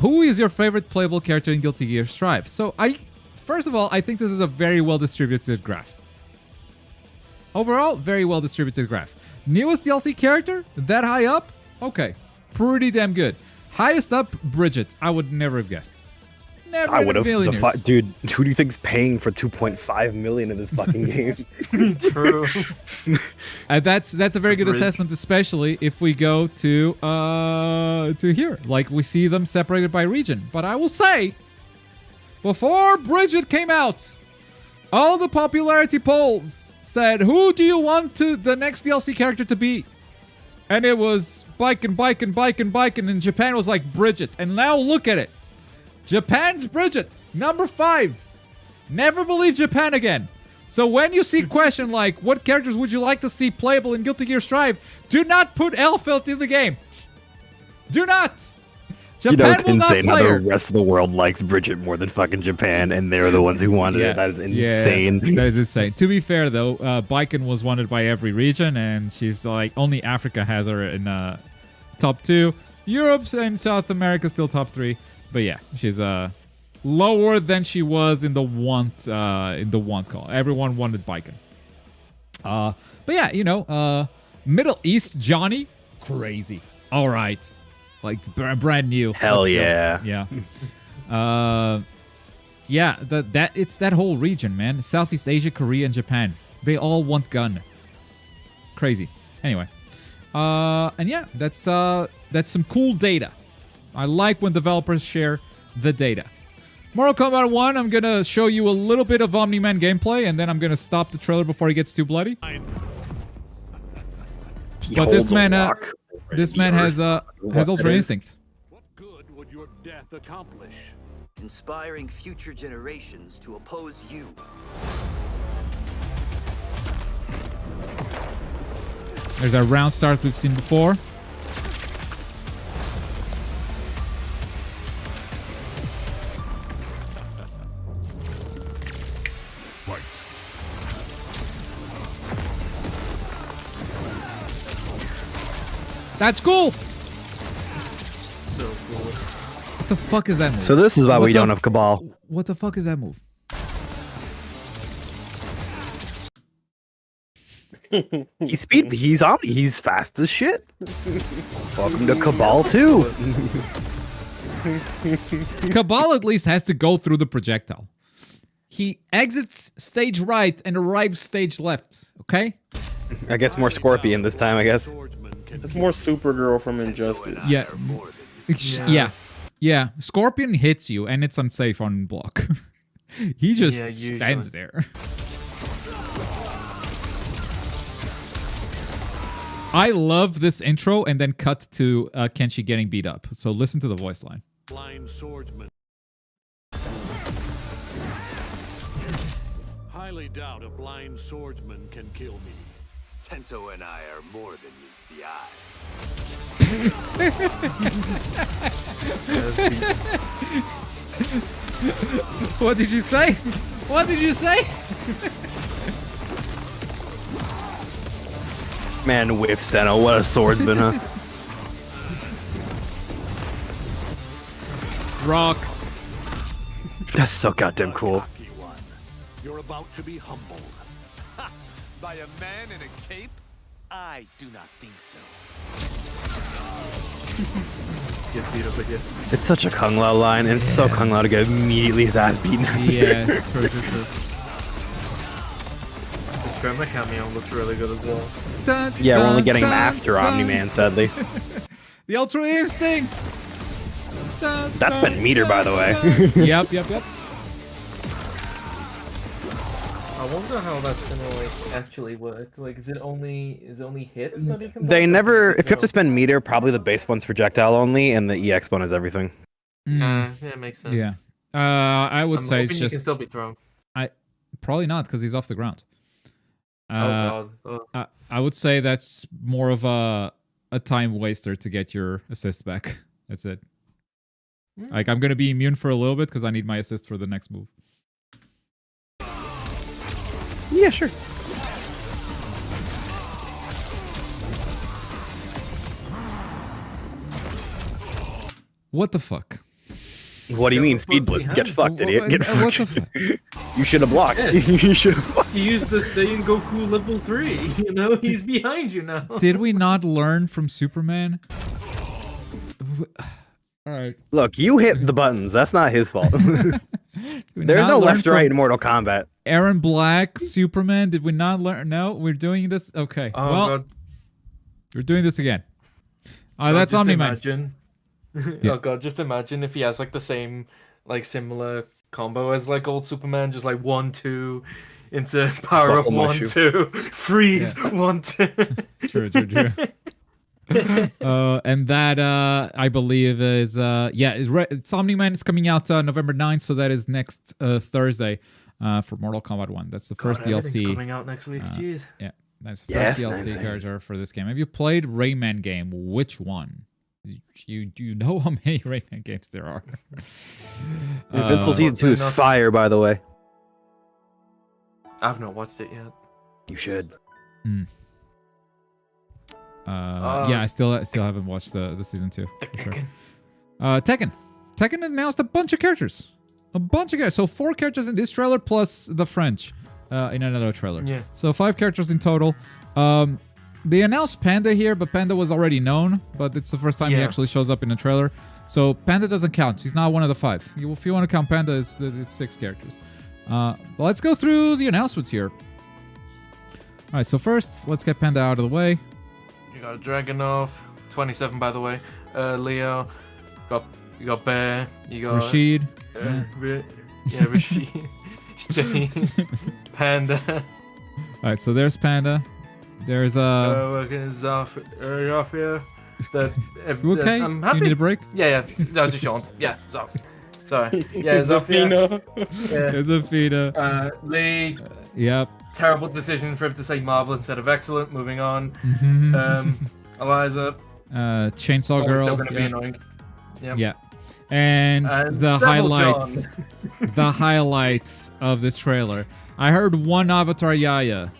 Who is your favorite playable character in Guilty Gear Strive? So first of all, I think this is a very well distributed graph. Overall, very well distributed graph. Newest DLC character? That high up? Okay. Pretty damn good. Highest up, Bridget. I would never have guessed. Never I would have. Dude, Who do you think's paying for 2.5 million in this fucking game? True. That's a very good assessment, especially if we go to here. Like, we see them separated by region. But I will say, before Bridget came out, all the popularity polls said, who do you want the next DLC character to be? And it was Baiken, and Japan was like Bridget. And now look at it. Japan's Bridget, number 5. Never believe Japan again. So when you see question like, what characters would you like to see playable in Guilty Gear Strive? Do not put Elfelt in the game. Do not. Japan it's will insane not how play the her. rest of the world likes Bridget more than fucking Japan, and they're the ones who wanted it. That is insane. Yeah, that is insane. To be fair, though, Baiken was wanted by every region, and she's like, only Africa has her in top 2. Europe and South America still top 3. But yeah, she's lower than she was in the want call. Everyone wanted Baiken. But yeah, Middle East Johnny, crazy. All right, like brand new. Hell Let's yeah. go. Yeah. Yeah. It's that whole region, man. Southeast Asia, Korea, and Japan. They all want gun. Crazy. Anyway, and yeah, that's some cool data. I like when developers share the data. Mortal Kombat 1, I'm gonna show you a little bit of Omni-Man gameplay, and then I'm gonna stop the trailer before he gets too bloody. But this man has Ultra Instinct. What good would your death accomplish? Inspiring future generations to oppose you. There's that round start we've seen before. Fight. That's cool. So cool. What the fuck is that move? So this is why we don't have Cabal. What the fuck is that move? He's fast as shit. Welcome to Cabal 2. Cabal at least has to go through the projectile. He exits stage right and arrives stage left, okay? I guess more Scorpion this time, I guess. It's more Supergirl from Injustice. Yeah. Yeah. Scorpion hits you and it's unsafe on block. He just stands there. I love this intro and then cut to Kenshi getting beat up. So listen to the voice line. Blind swordsman. Highly doubt a blind swordsman can kill me. Sento and I are more than meets the eye. What did you say? What did you say? Man, whiff Senna, what a swordsman, huh? Rock. That's so goddamn cool. Cocky one. You're about to be humbled. By a man in a cape? I do not think so. Get beat up again. It's such a Kung Lao line, and it's so Kung Lao to get immediately his ass beaten after. Yeah, true. The Tremor cameo looks really good as well. Yeah, we're only getting him after Omni-Man, sadly. The Ultra Instinct! That's been meter, by the way. Yep. I wonder how that's gonna actually work. Like, is it only hits that you can? They never. If you have to spend meter, probably the base one's projectile only, and the EX one is everything. Yeah, it makes sense. Yeah. I would say it's he just. can still be thrown. Probably not, because he's off the ground. Oh god. I would say that's more of a time waster to get your assist back. That's it. Like, I'm gonna be immune for a little bit because I need my assist for the next move. Yeah, sure. What the fuck? What do you mean, Speed Blitz? Get fucked, idiot. Get What fucked. the fuck? You should have blocked. Yes. You should have blocked. He used the Saiyan Goku level 3. You know, he's behind you now. Did we not learn from Superman? Alright. Look, you hit the buttons. That's not his fault. There's no left right in Mortal Kombat. Aaron Black, Superman. Did we not learn? No, we're doing this. Okay. Oh well, god. we're doing this again. That's Omni-Man. Imagine. Oh god, just imagine if he has like the same, like similar combo as like old Superman, just like 1-2 into power up 1-2, freeze 1-2. True. And that I believe is it's Omni-Man is coming out November 9th, so that is next Thursday for Mortal Kombat 1. That's the first DLC coming out next week. Jeez. Yeah, that's the first DLC character for this game. Have you played Rayman game? Which one? You know how many Rayman games there are? Invincible Season 2 is fire, by the way. I've not watched it yet. You should. Yeah, I still haven't watched the season 2. For sure. Tekken announced a bunch of characters. So 4 characters in this trailer plus the French in another trailer. Yeah. So 5 characters in total. They announced Panda here, but Panda was already known. But it's the first time he actually shows up in a trailer. So Panda doesn't count. He's not one of the 5. If you want to count Panda, it's 6 characters. But let's go through the announcements here. All right, so first, let's get Panda out of the way. You got Dragunov, 27 by the way. Leo, you got Bear, you got Rashid. Rishi, Jane, Panda. All right, so there's Panda. There's Zafia. You okay? I'm Do happy. you need a break? Yeah, no, just yawned. Yeah, sorry. Yeah, Zafina. There's Zafina. Lee. Yep. Terrible decision for him to say Marvel instead of excellent. Moving on. Eliza. Chainsaw Always Girl. still gonna be annoying. Yep. Yeah. And the Devil highlights. John. The highlights of this trailer. I heard one Avatar Yaya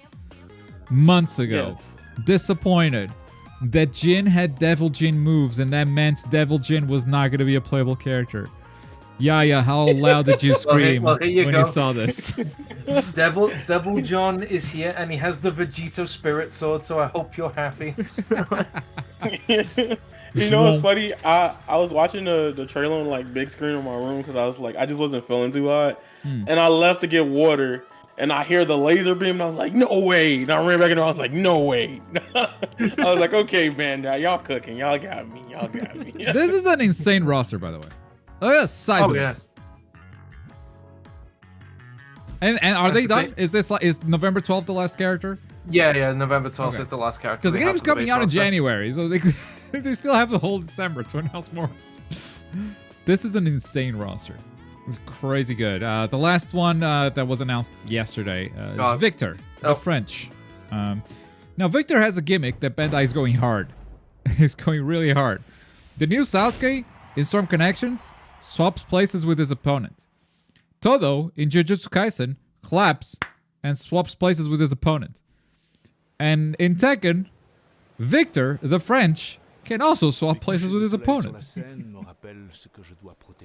months ago. Yes. Disappointed that Jin had Devil Jin moves, and that meant Devil Jin was not going to be a playable character. Yaya, how loud did you scream Well, here you when go. you saw this? Devil John is here, and he has the Vegito Spirit Sword. So I hope you're happy. You know what's funny? I was watching the trailer on like big screen in my room because I was like, I just wasn't feeling too hot, and I left to get water, and I hear the laser beam, and I was like, no way! And I ran back and I was like, no way! I was like, okay, man, now y'all cooking, y'all got me. This is an insane roster, by the way. Look at the size of this. And are they done? Is November 12th the last character? Yeah, November 12th is the last character. Because the they have game's for the coming base out in roster. January, so they still have the whole December to announce more. This is an insane roster. It's crazy good. The last one that was announced yesterday is Victor, the French. Now, Victor has a gimmick that Bandai is going hard. He's going really hard. The new Sasuke in Storm Connections swaps places with his opponent. Todo in Jujutsu Kaisen claps and swaps places with his opponent. And in Tekken, Victor, the French, can also swap places with his opponent.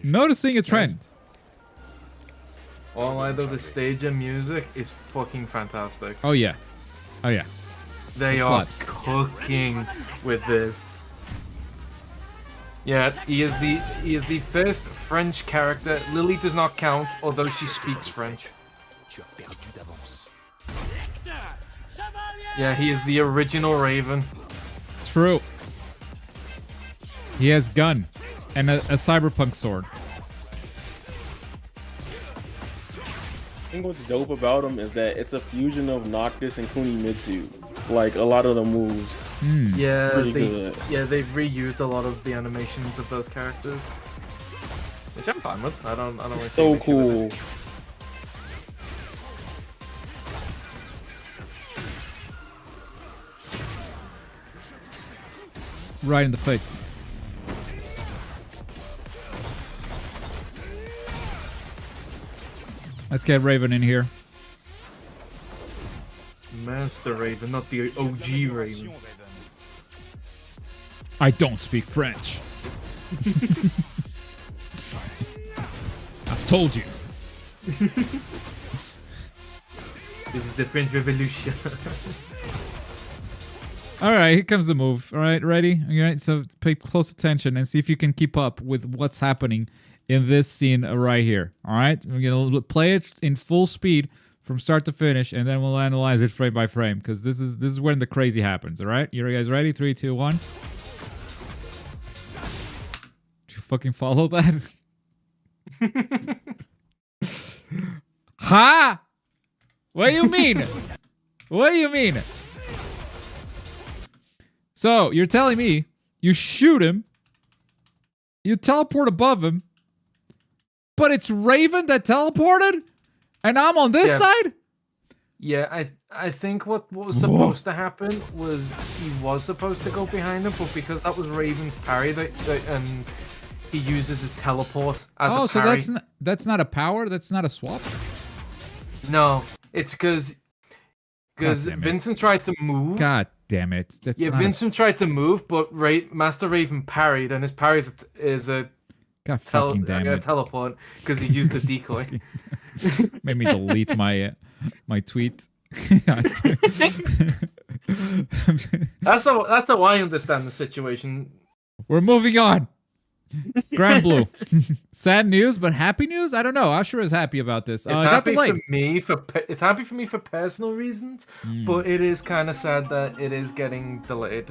Noticing a trend. Although the stage and music is fucking fantastic. Oh yeah. They It are slaps. cooking with this. Yeah, he is the first French character. Lily does not count, although she speaks French. Yeah, he is the original Raven. True. He has gun and a cyberpunk sword. I think what's dope about him is that it's a fusion of Noctis and Kunimitsu. Like a lot of the moves. Yeah, Pretty good. they've reused a lot of the animations of those characters, which I'm fine with. I don't really It's so take issue with cool. it. Right in the face. Let's get Raven in here. Master Raven, not the OG Raven. I don't speak French. I've told you. This is the French Revolution. All right, here comes the move. All right, ready? All right, so pay close attention and see if you can keep up with what's happening in this scene right here. All right, we're gonna play it in full speed from start to finish, and then we'll analyze it frame by frame because this is when the crazy happens. All right, you guys ready? 3, 2, 1. Did you fucking follow that? Ha! What do you mean? What do you mean? So, you're telling me you shoot him, you teleport above him, but it's Raven that teleported? And I'm on this side? Yeah, I think what was supposed to happen was he was supposed to go behind him, but because that was Raven's parry, and he uses his teleport as a parry. So that's not a power? That's not a swap? No, it's because Vincent tried to move. God damn it. That's not Vincent tried to move, but Master Raven parried, and his parry is a God fucking damn it. teleport because he used a decoy. Made me delete my tweet. That's how I understand the situation. We're moving on. Granblue. Sad news, but happy news? I don't know. Ashura is happy about this. It's happy for me for personal reasons, but it is kind of sad that it is getting delayed.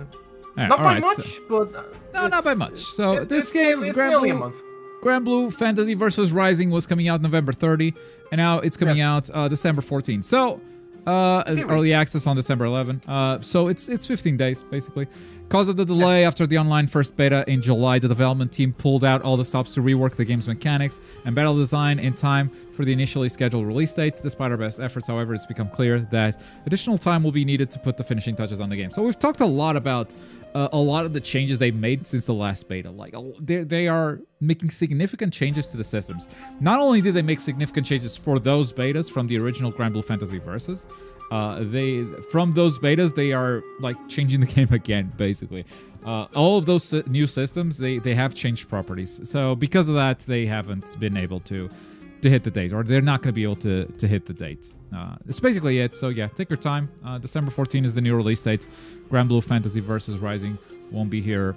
Right, Not by right, much, but no, not by much. So this game, it's nearly a Granblue, month. Granblue Fantasy vs. Rising was coming out November 30, and now it's coming out December 14. So, early access on December 11. So it's 15 days, basically. Because of the delay after the online first beta in July, the development team pulled out all the stops to rework the game's mechanics and battle design in time for the initially scheduled release date. Despite our best efforts, however, it's become clear that additional time will be needed to put the finishing touches on the game. So we've talked a lot about a lot of the changes they've made since the last beta. Like, they are making significant changes to the systems. Not only did they make significant changes for those betas from the original Granblue Fantasy Versus, from those betas, they are like changing the game again, basically. All of those new systems, they have changed properties. So because of that, they haven't been able to hit the date, or they're not going to be able to hit the date. It's basically it. So yeah, take your time. December 14 is the new release date. Granblue Fantasy vs. Rising won't be here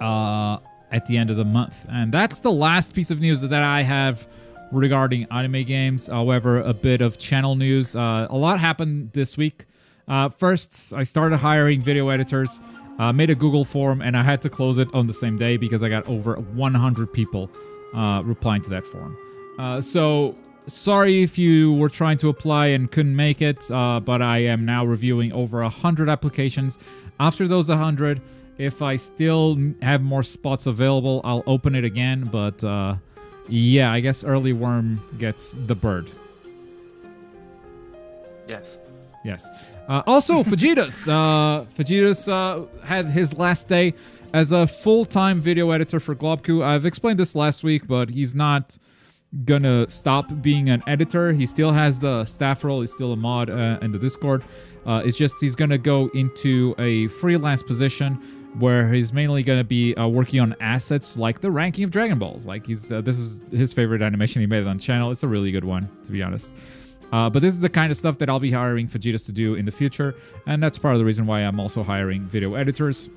at the end of the month. And that's the last piece of news that I have regarding anime games. However, a bit of channel news. A lot happened this week. First, I started hiring video editors, made a Google form, and I had to close it on the same day because I got over 100 people replying to that form. So sorry if you were trying to apply and couldn't make it, but I am now reviewing over 100 applications. After those 100, if I still have more spots available, I'll open it again, but yeah, I guess early worm gets the bird. Yes. Yes. Also, Fajitas. Fajitas had his last day as a full-time video editor for Globku. I've explained this last week, but he's not gonna stop being an editor. He still has the staff role. He's still a mod in the Discord. It's just he's gonna go into a freelance position where he's mainly going to be working on assets like the ranking of Dragon Balls. Like this is his favorite animation he made on channel. It's a really good one, to be honest. But this is the kind of stuff that I'll be hiring Fajitas to do in the future, and that's part of the reason why I'm also hiring video editors.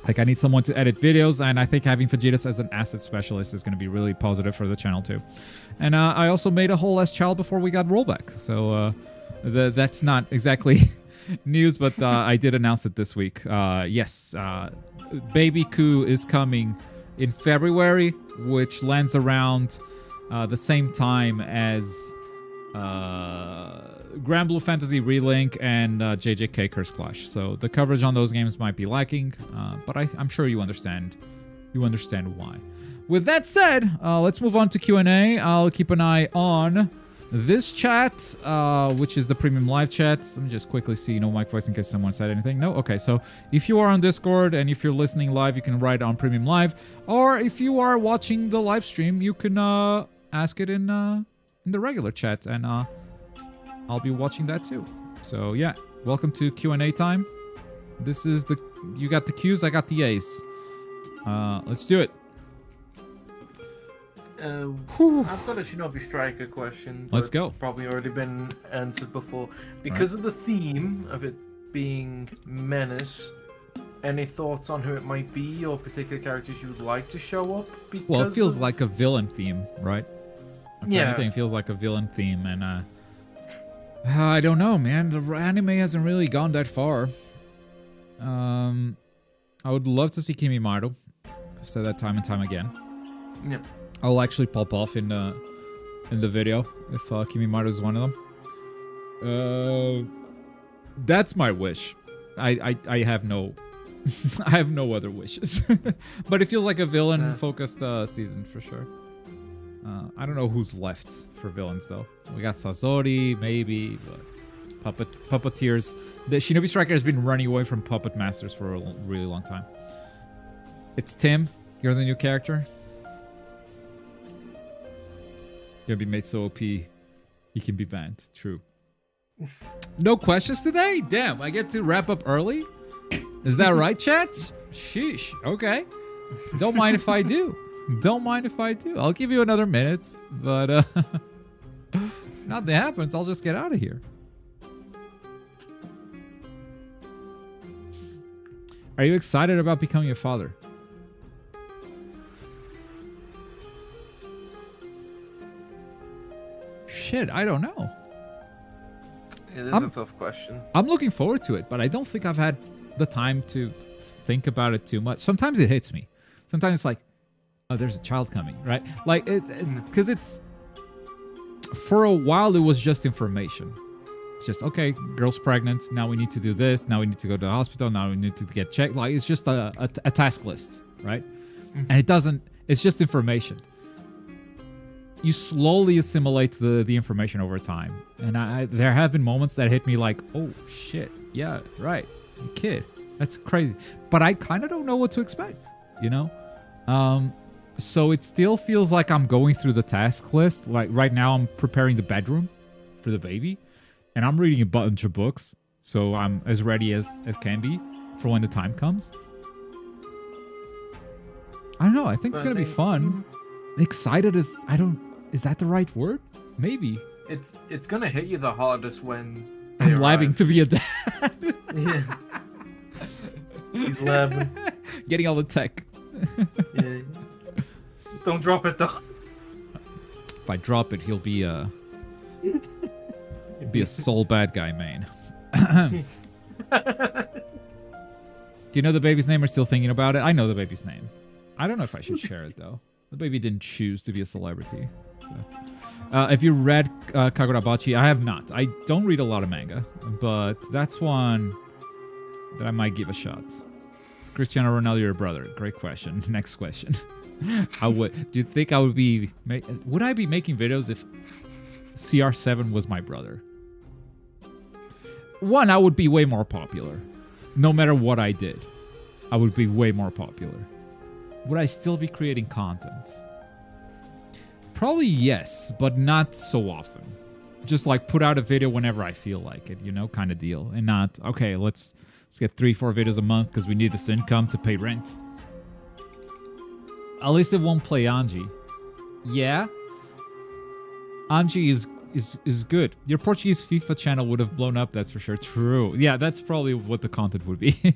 Like, I need someone to edit videos, and I think having Fajitas as an asset specialist is going to be really positive for the channel too. And I also made a whole last child before we got rollback, so that's not exactly news, but I did announce it this week. Yes, Baby Ku is coming in February, which lands around the same time as Granblue Fantasy Relink and JJK Curse Clash. So the coverage on those games might be lacking, but I'm sure you understand. You understand why. With that said, let's move on to Q&A. I'll keep an eye on this chat, which is the premium live chat. Let me just quickly see no mic voice in case someone said anything. No? Okay, so if you are on Discord and if you're listening live, you can write on premium live. Or if you are watching the live stream, you can ask it in the regular chat, and I'll be watching that too. So yeah, welcome to Q&A time. This is you got the Qs, I got the A's. Let's do it. I've got a Shinobi Striker question. Let's go. Probably already been answered before. Because of the theme of it being menace, any thoughts on who it might be or particular characters you would like to show up? Well, it feels like a villain theme, right? If yeah. anything, it feels like a villain theme, and I don't know, man. The anime hasn't really gone that far. I would love to see Kimimaro. I've said that time and time again. Yep. I'll actually pop off in the video if Kimimaro is one of them. That's my wish. I have no I have no other wishes. But it feels like a villain focused season for sure. I don't know who's left for villains though. We got Sazori maybe, but puppeteers. The Shinobi Striker has been running away from puppet masters for a really long time. It's Tim. You're the new character. Gonna be made so OP, he can be banned. True. No questions today? Damn, I get to wrap up early? Is that right, chat? Sheesh. Okay. Don't mind if I do. Don't mind if I do. I'll give you another minute, but nothing happens. I'll just get out of here. Are you excited about becoming a father? Shit, I don't know. It is a tough question. I'm looking forward to it, but I don't think I've had the time to think about it too much. Sometimes it hits me. Sometimes it's like, oh, there's a child coming, right? Like, because it's for a while, it was just information. It's just, okay, girl's pregnant. Now we need to do this. Now we need to go to the hospital. Now we need to get checked. Like, it's just a task list, right? And it doesn't, it's just information. You slowly assimilate the information over time. And there have been moments that hit me like, oh, shit. Yeah, right. A kid. That's crazy. But I kind of don't know what to expect, you know? So it still feels like I'm going through the task list. Like right now I'm preparing the bedroom for the baby. And I'm reading a bunch of books. So I'm as ready as can be for when the time comes. I don't know. I think it's going to be fun. Excited is that the right word? Maybe. It's going to hit you the hardest when I'm labbing to be a dad. Yeah. He's labbing. Getting all the tech. Yeah. Don't drop it though. If I drop it, he'll be a soul bad guy, man. Do you know the baby's name? Or still thinking about it? I know the baby's name. I don't know if I should share it though. The baby didn't choose to be a celebrity. So. If you read Kagurabachi, I have not. I don't read a lot of manga, but that's one that I might give a shot. Is Cristiano Ronaldo your brother? Great question. Next question. Do you think I would be? Would I be making videos if CR7 was my brother? One, I would be way more popular. No matter what I did, I would be way more popular. Would I still be creating content? Probably yes, but not so often. Just like put out a video whenever I feel like it, you know, kind of deal. And not, okay, let's get 3-4 videos a month because we need this income to pay rent. At least it won't play Anji. Yeah. Anji is good. Your Portuguese FIFA channel would have blown up, that's for sure. True. Yeah, that's probably what the content would be. I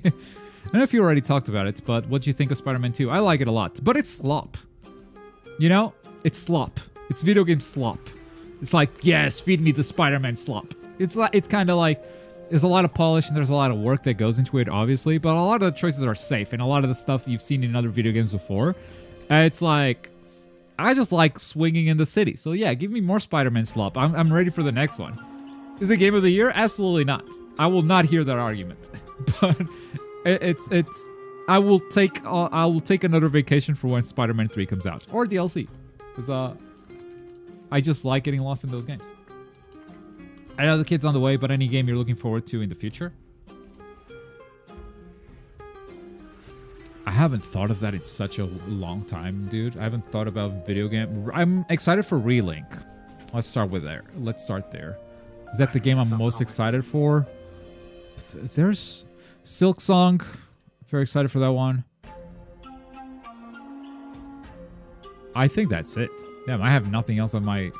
don't know if you already talked about it, but what do you think of Spider-Man 2? I like it a lot, but it's slop. You know? It's slop. It's video game slop. It's like, yes, feed me the Spider-Man slop. It's kind of like, there's a lot of polish and there's a lot of work that goes into it, obviously, but a lot of the choices are safe, and a lot of the stuff you've seen in other video games before. It's like, I just like swinging in the city. So yeah, give me more Spider-Man slop. I'm ready for the next one. Is it game of the year? Absolutely not. I will not hear that argument. But I will take another vacation for when Spider-Man 3 comes out, or DLC, because I just like getting lost in those games. I know the kid's on the way, but any game you're looking forward to in the future? I haven't thought of that in such a long time, dude. I haven't thought about video game. I'm excited for Relink. Let's start there. Is that the game I'm most excited for? There's Silk Song. Very excited for that one. I think that's it. Damn, I have nothing else on my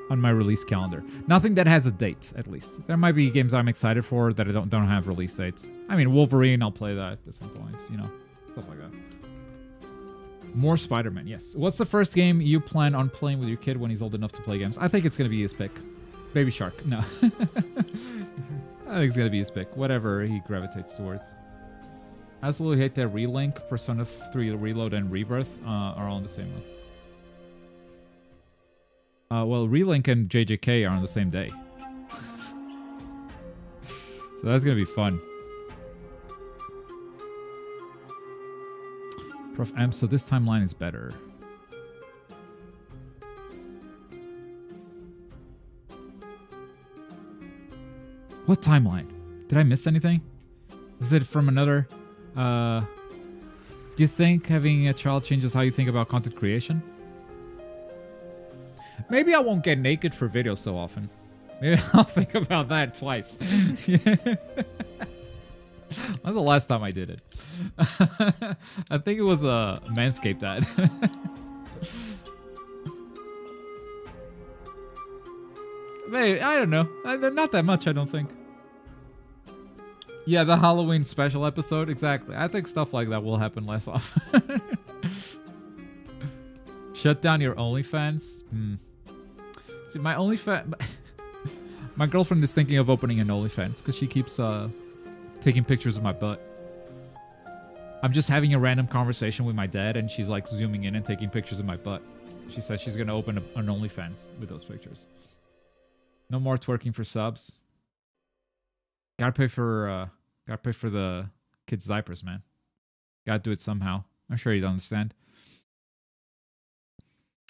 on my release calendar. Nothing that has a date, at least. There might be games I'm excited for that I don't have release dates. I mean, Wolverine, I'll play that at some point, you know, stuff like that. More Spider-Man, yes. What's the first game you plan on playing with your kid when he's old enough to play games? I think it's going to be his pick. Baby Shark, no. I think it's going to be his pick. Whatever he gravitates towards. I absolutely hate that Relink, Persona 3 Reload, and Rebirth are all in the same month. Well, Relink and JJK are on the same day. So that's going to be fun. Prof M, so this timeline is better. What timeline? Did I miss anything? Was it from another... do you think having a child changes how you think about content creation? Maybe I won't get naked for videos so often. Maybe I'll think about that twice. When's the last time I did it? I think it was a Manscaped ad. Maybe, I don't know. Not that much, I don't think. Yeah, the Halloween special episode, exactly. I think stuff like that will happen less often. Shut down your OnlyFans? See, my OnlyFans... my girlfriend is thinking of opening an OnlyFans because she keeps taking pictures of my butt. I'm just having a random conversation with my dad, and she's like zooming in and taking pictures of my butt. She says she's gonna open an OnlyFans with those pictures. No more twerking for subs. Gotta pay for the kids' diapers, man. Gotta do it somehow. I'm sure you'd understand.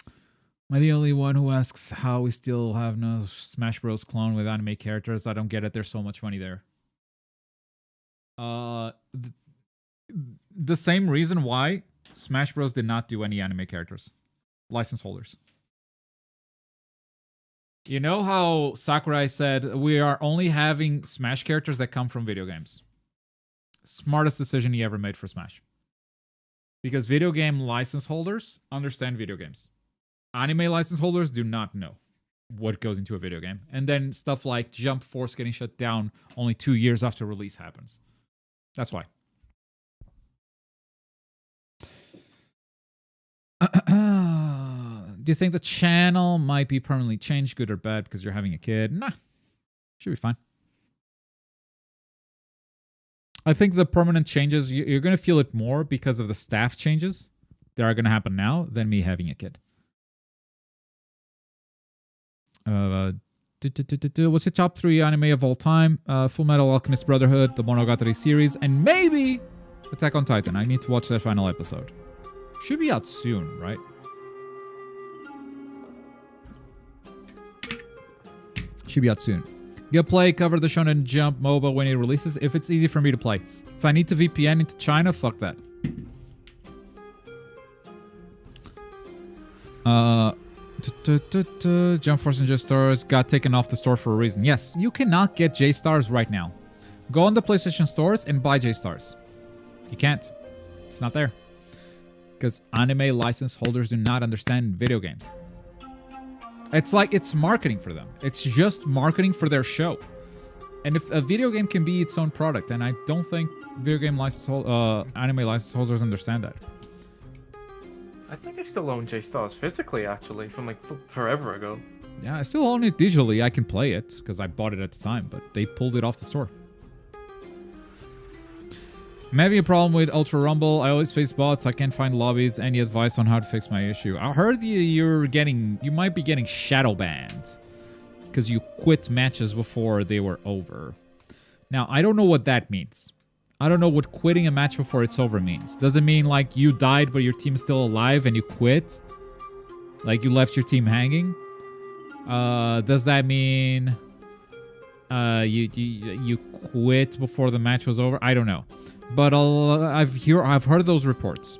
Am I the only one who asks how we still have no Smash Bros. Clone with anime characters? I don't get it. There's so much money there. The same reason why Smash Bros. Did not do any anime characters. License holders. You know how Sakurai said, we are only having Smash characters that come from video games. Smartest decision he ever made for Smash. Because video game license holders understand video games. Anime license holders do not know what goes into a video game. And then stuff like Jump Force getting shut down only 2 years after release happens. That's why. Do you think the channel might be permanently changed, good or bad, because you're having a kid? Nah. Should be fine. I think the permanent changes, you're going to feel it more because of the staff changes that are going to happen now than me having a kid. What's your top 3 anime of all time? Full Metal Alchemist Brotherhood, the Monogatari series, and maybe Attack on Titan. I need to watch that final episode. Should be out soon, right? Should be out soon. Go play, cover the Shonen Jump MOBA when it releases, if it's easy for me to play. If I need to VPN into China, fuck that. Jump Force and J-Stars got taken off the store for a reason. Yes, you cannot get J-Stars right now. Go on the PlayStation stores and buy J-Stars. You can't. It's not there. Because anime license holders do not understand video games. It's like it's marketing for them. It's just marketing for their show. And if a video game can be its own product, and I don't think video game anime license holders understand that. I think I still own J-Stars physically, actually, from like forever ago. Yeah, I still own it digitally. I can play it because I bought it at the time, but they pulled it off the store. I'm having a problem with Ultra Rumble. I always face bots. I can't find lobbies. Any advice on how to fix my issue? I heard you might be getting shadow banned because you quit matches before they were over. Now, I don't know what that means. I don't know what quitting a match before it's over means. Does it mean like you died but your team's still alive and you quit? Like you left your team hanging? Does that mean you quit before the match was over? I don't know. But I've heard those reports.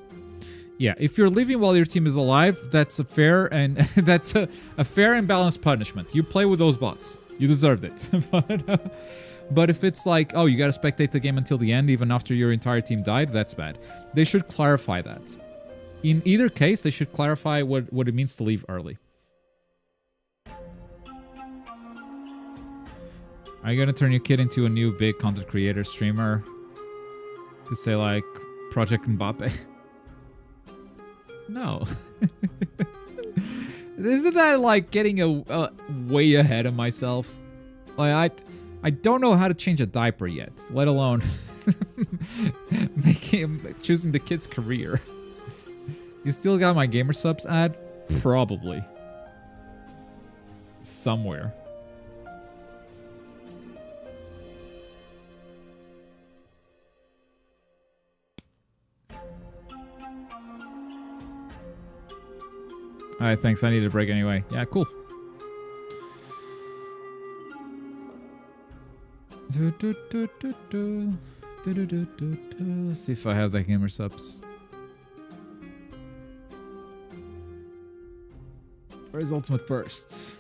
Yeah, if you're leaving while your team is alive, that's a fair and that's a fair and balanced punishment. You play with those bots. You deserved it. But if it's like, oh, you gotta spectate the game until the end, even after your entire team died, that's bad. They should clarify that. In either case, they should clarify what it means to leave early. Are you gonna turn your kid into a new big content creator streamer? To say like Project Mbappe? No. Isn't that like getting a way ahead of myself? Like I don't know how to change a diaper yet, let alone choosing the kid's career. You still got my gamer subs ad? Probably. Somewhere. Alright, thanks. I need a break anyway. Yeah, cool. Let's see if I have that gamer subs. Where's Ultimate Burst?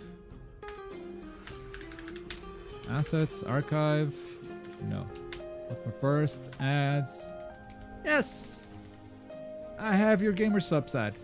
Assets, archive. No. Ultimate Burst, ads. Yes! I have your gamer subs ad.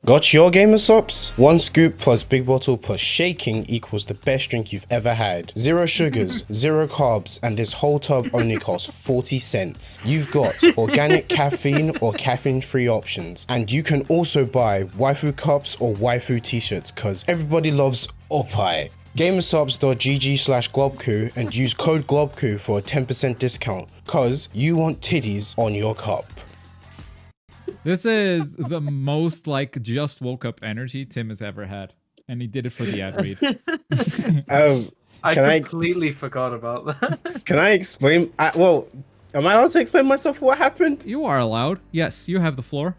Got your gamer sops? One scoop plus big bottle plus shaking equals the best drink you've ever had. 0 sugars, 0 carbs, and this whole tub only costs 40 cents. You've got organic caffeine or caffeine-free options. And you can also buy waifu cups or waifu t-shirts because everybody loves oppai. gamersubs.gg/globku and use code globku for a 10% discount, cause you want titties on your cup. This is the most like just woke up energy Tim has ever had, and he did it for the ad read. I completely forgot about that. Can I explain? Well, am I allowed to explain myself what happened? You are allowed. Yes, you have the floor.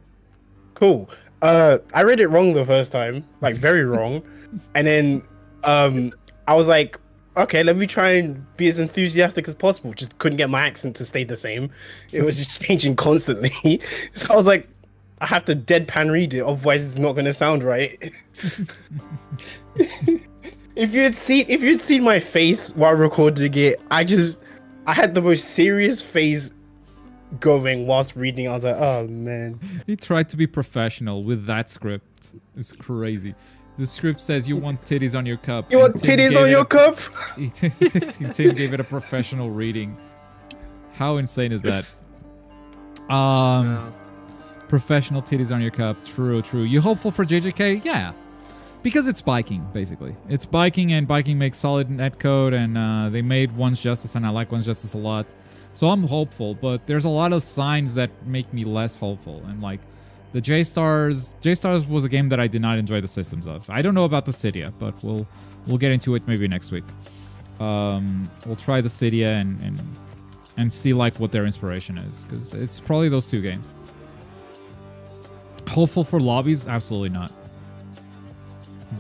Cool. I read it wrong the first time, like very wrong, and then I was like, okay, let me try and be as enthusiastic as possible. Just couldn't get my accent to stay the same. It was just changing constantly. So I was like, I have to deadpan read it, otherwise it's not gonna sound right. If you had seen my face while recording it, I had the most serious face going whilst reading. I was like, oh man. He tried to be professional with that script. It's crazy. The script says you want titties on your cup. You want titties on your cup? Tim gave it a professional reading. How insane is that? Professional titties on your cup. True. You hopeful for JJK? Yeah. Because it's biking, basically. It's biking, and biking makes solid netcode, and they made One's Justice, and I like One's Justice a lot. So I'm hopeful, but there's a lot of signs that make me less hopeful. And like the J-Stars was a game that I did not enjoy the systems of. I don't know about the Cydia, but we'll get into it maybe next week. We'll try the Cydia and see like what their inspiration is, because it's probably those two games. Hopeful for lobbies? Absolutely not.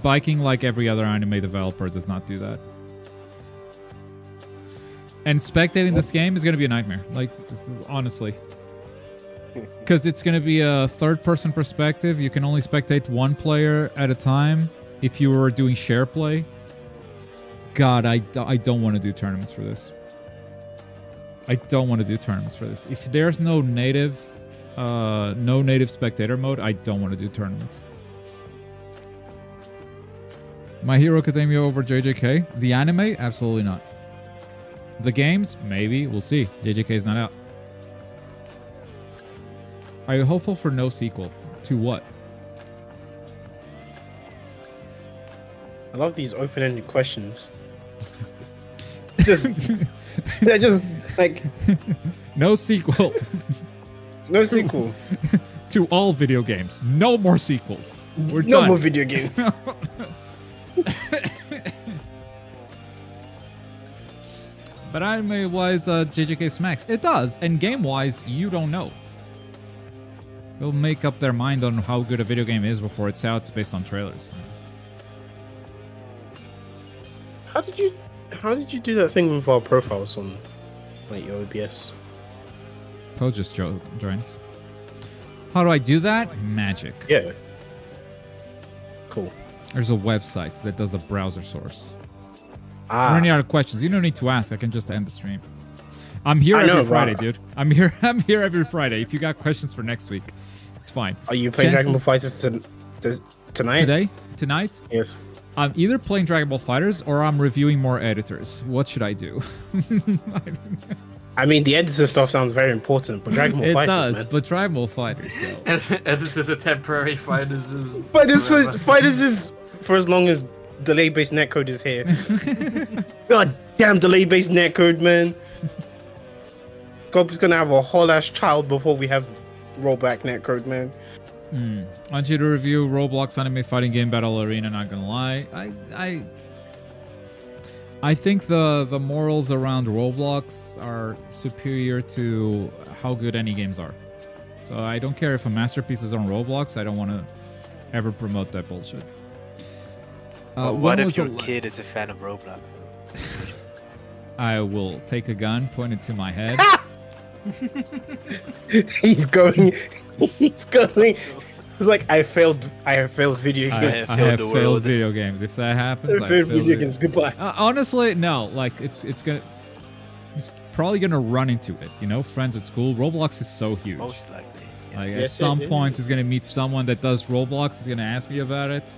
Biking, like every other anime developer, does not do that. And spectating this game is going to be a nightmare. Like, honestly. Because it's going to be a third-person perspective. You can only spectate one player at a time if you were doing share play. God, I don't want to do tournaments for this. I don't want to do tournaments for this. If there's no native spectator mode, I don't want to do tournaments. My Hero Academia over JJK? The anime? Absolutely not. The games? Maybe. We'll see. JJK is not out. Are you hopeful for no sequel? To what? I love these open-ended questions. They're just like... No sequel. No sequel. To all video games. No more sequels. We're done. No more video games. But anime-wise, JJK smacks. It does, and game-wise, you don't know. They'll make up their mind on how good a video game is before it's out based on trailers. How did you do that thing with our profiles on like your OBS? Poe just joined. How do I do that? Magic. Yeah. Cool. There's a website that does a browser source. Ah. For any other questions, you don't need to ask. I can just end the stream. I'm here every Friday, dude. I'm here every Friday. If you got questions for next week, it's fine. Are you playing Dragon Ball FighterZ tonight? Tonight? Yes. I'm either playing Dragon Ball FighterZ or I'm reviewing more editors. What should I do? I mean, the editor stuff sounds very important, but Dragon Ball FighterZ, it does, man. but Dragon Ball FighterZ, though. Editors are temporary. Fighters is... Fighters is for as long as delay-based netcode is here. God damn delay-based netcode, man. Goku's gonna have a whole ass child before we have rollback netcode, man. I want you to review Roblox anime fighting game Battle Arena. Not gonna lie, I think the morals around Roblox are superior to how good any games are. So I don't care if a masterpiece is on Roblox. I don't want to ever promote that bullshit. What if your kid is a fan of Roblox? I will take a gun, point it to my head. He's going. Like I have failed video games. I have failed video games. If that happens, I failed video games. Goodbye. Honestly, no. Like it's probably gonna run into it. You know, friends at school. Roblox is so huge. Most likely. Yeah. Like at some point, he's gonna meet someone that does Roblox. He's gonna ask me about it,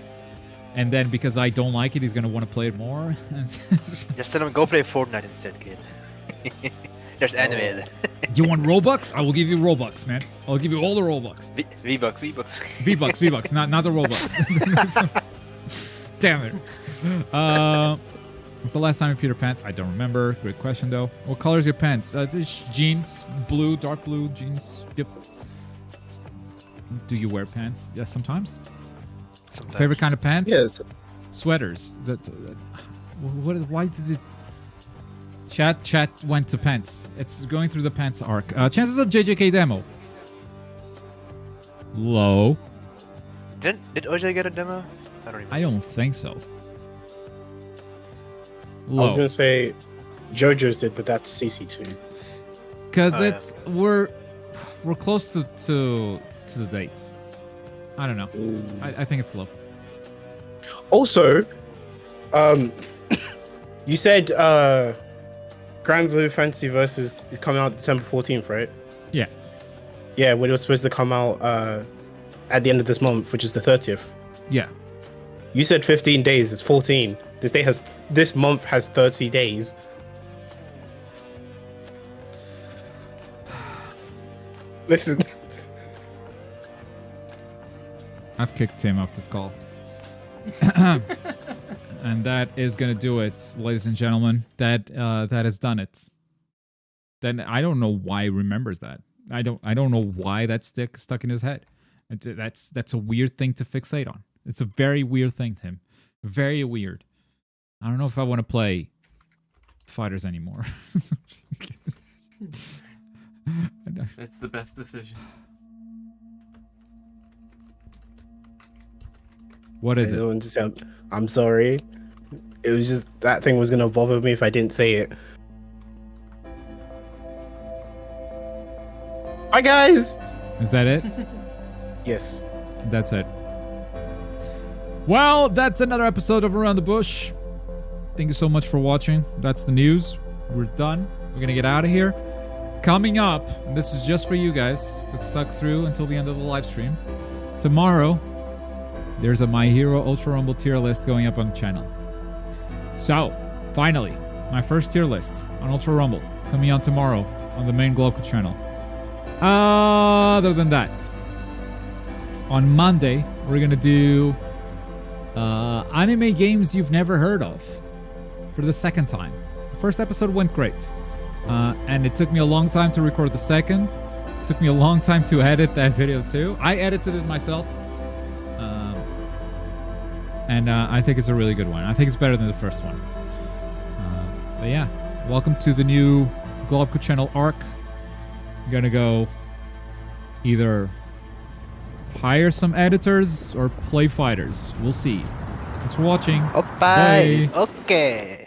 and then because I don't like it, he's gonna want to play it more. Just tell him go play Fortnite instead, kid. There's anime there. You want Robux? I will give you Robux, man. I'll give you all the Robux. V-Bucks. V-Bucks, not the Robux. Damn it. What's the last time you peed your pants? I don't remember. Great question, though. What color is your pants? It's jeans, blue, dark blue jeans. Yep. Do you wear pants? Yes, sometimes. Favorite kind of pants? Yes. Sweaters. Is that what is? Why did it? Chat went to pants. It's going through the pants arc. Chances of JJK demo. Low. Did OJ get a demo? I don't think so. Low. I was gonna say JoJo's did, but that's CC2. Because we're close to the dates. I don't know. I think it's low. Also, you said Granblue Fantasy Versus is coming out December 14th, right? Yeah. Yeah, when it was supposed to come out at the end of this month, which is the 30th. Yeah. You said 15 days. It's 14. This month has 30 days. Listen. I've kicked him off this call. And that is gonna do it, ladies and gentlemen. That has done it. Then I don't know why he remembers that. I don't know why that's stuck in his head. That's a weird thing to fixate on. It's a very weird thing, Tim. Very weird. I don't know if I want to play fighters anymore. It's the best decision. What is it? I'm sorry. It was just that thing was gonna bother me if I didn't say it. Hi guys. Is that it? Yes. That's it. Well, that's another episode of Around the Bush. Thank you so much for watching. That's the news. We're done. We're gonna get out of here. Coming up, and this is just for you guys that stuck through until the end of the live stream. Tomorrow, there's a My Hero Ultra Rumble tier list going up on the channel. So, finally, my first tier list on Ultra Rumble coming out tomorrow on the main Gloco channel. Other than that, on Monday, we're going to do anime games you've never heard of for the second time. The first episode went great. And it took me a long time to record the second. It took me a long time to edit that video too. I edited it myself. And I think it's a really good one. I think it's better than the first one. But yeah, welcome to the new Globco channel arc. I'm gonna go either hire some editors or play fighters. We'll see. Thanks for watching. Bye. Okay.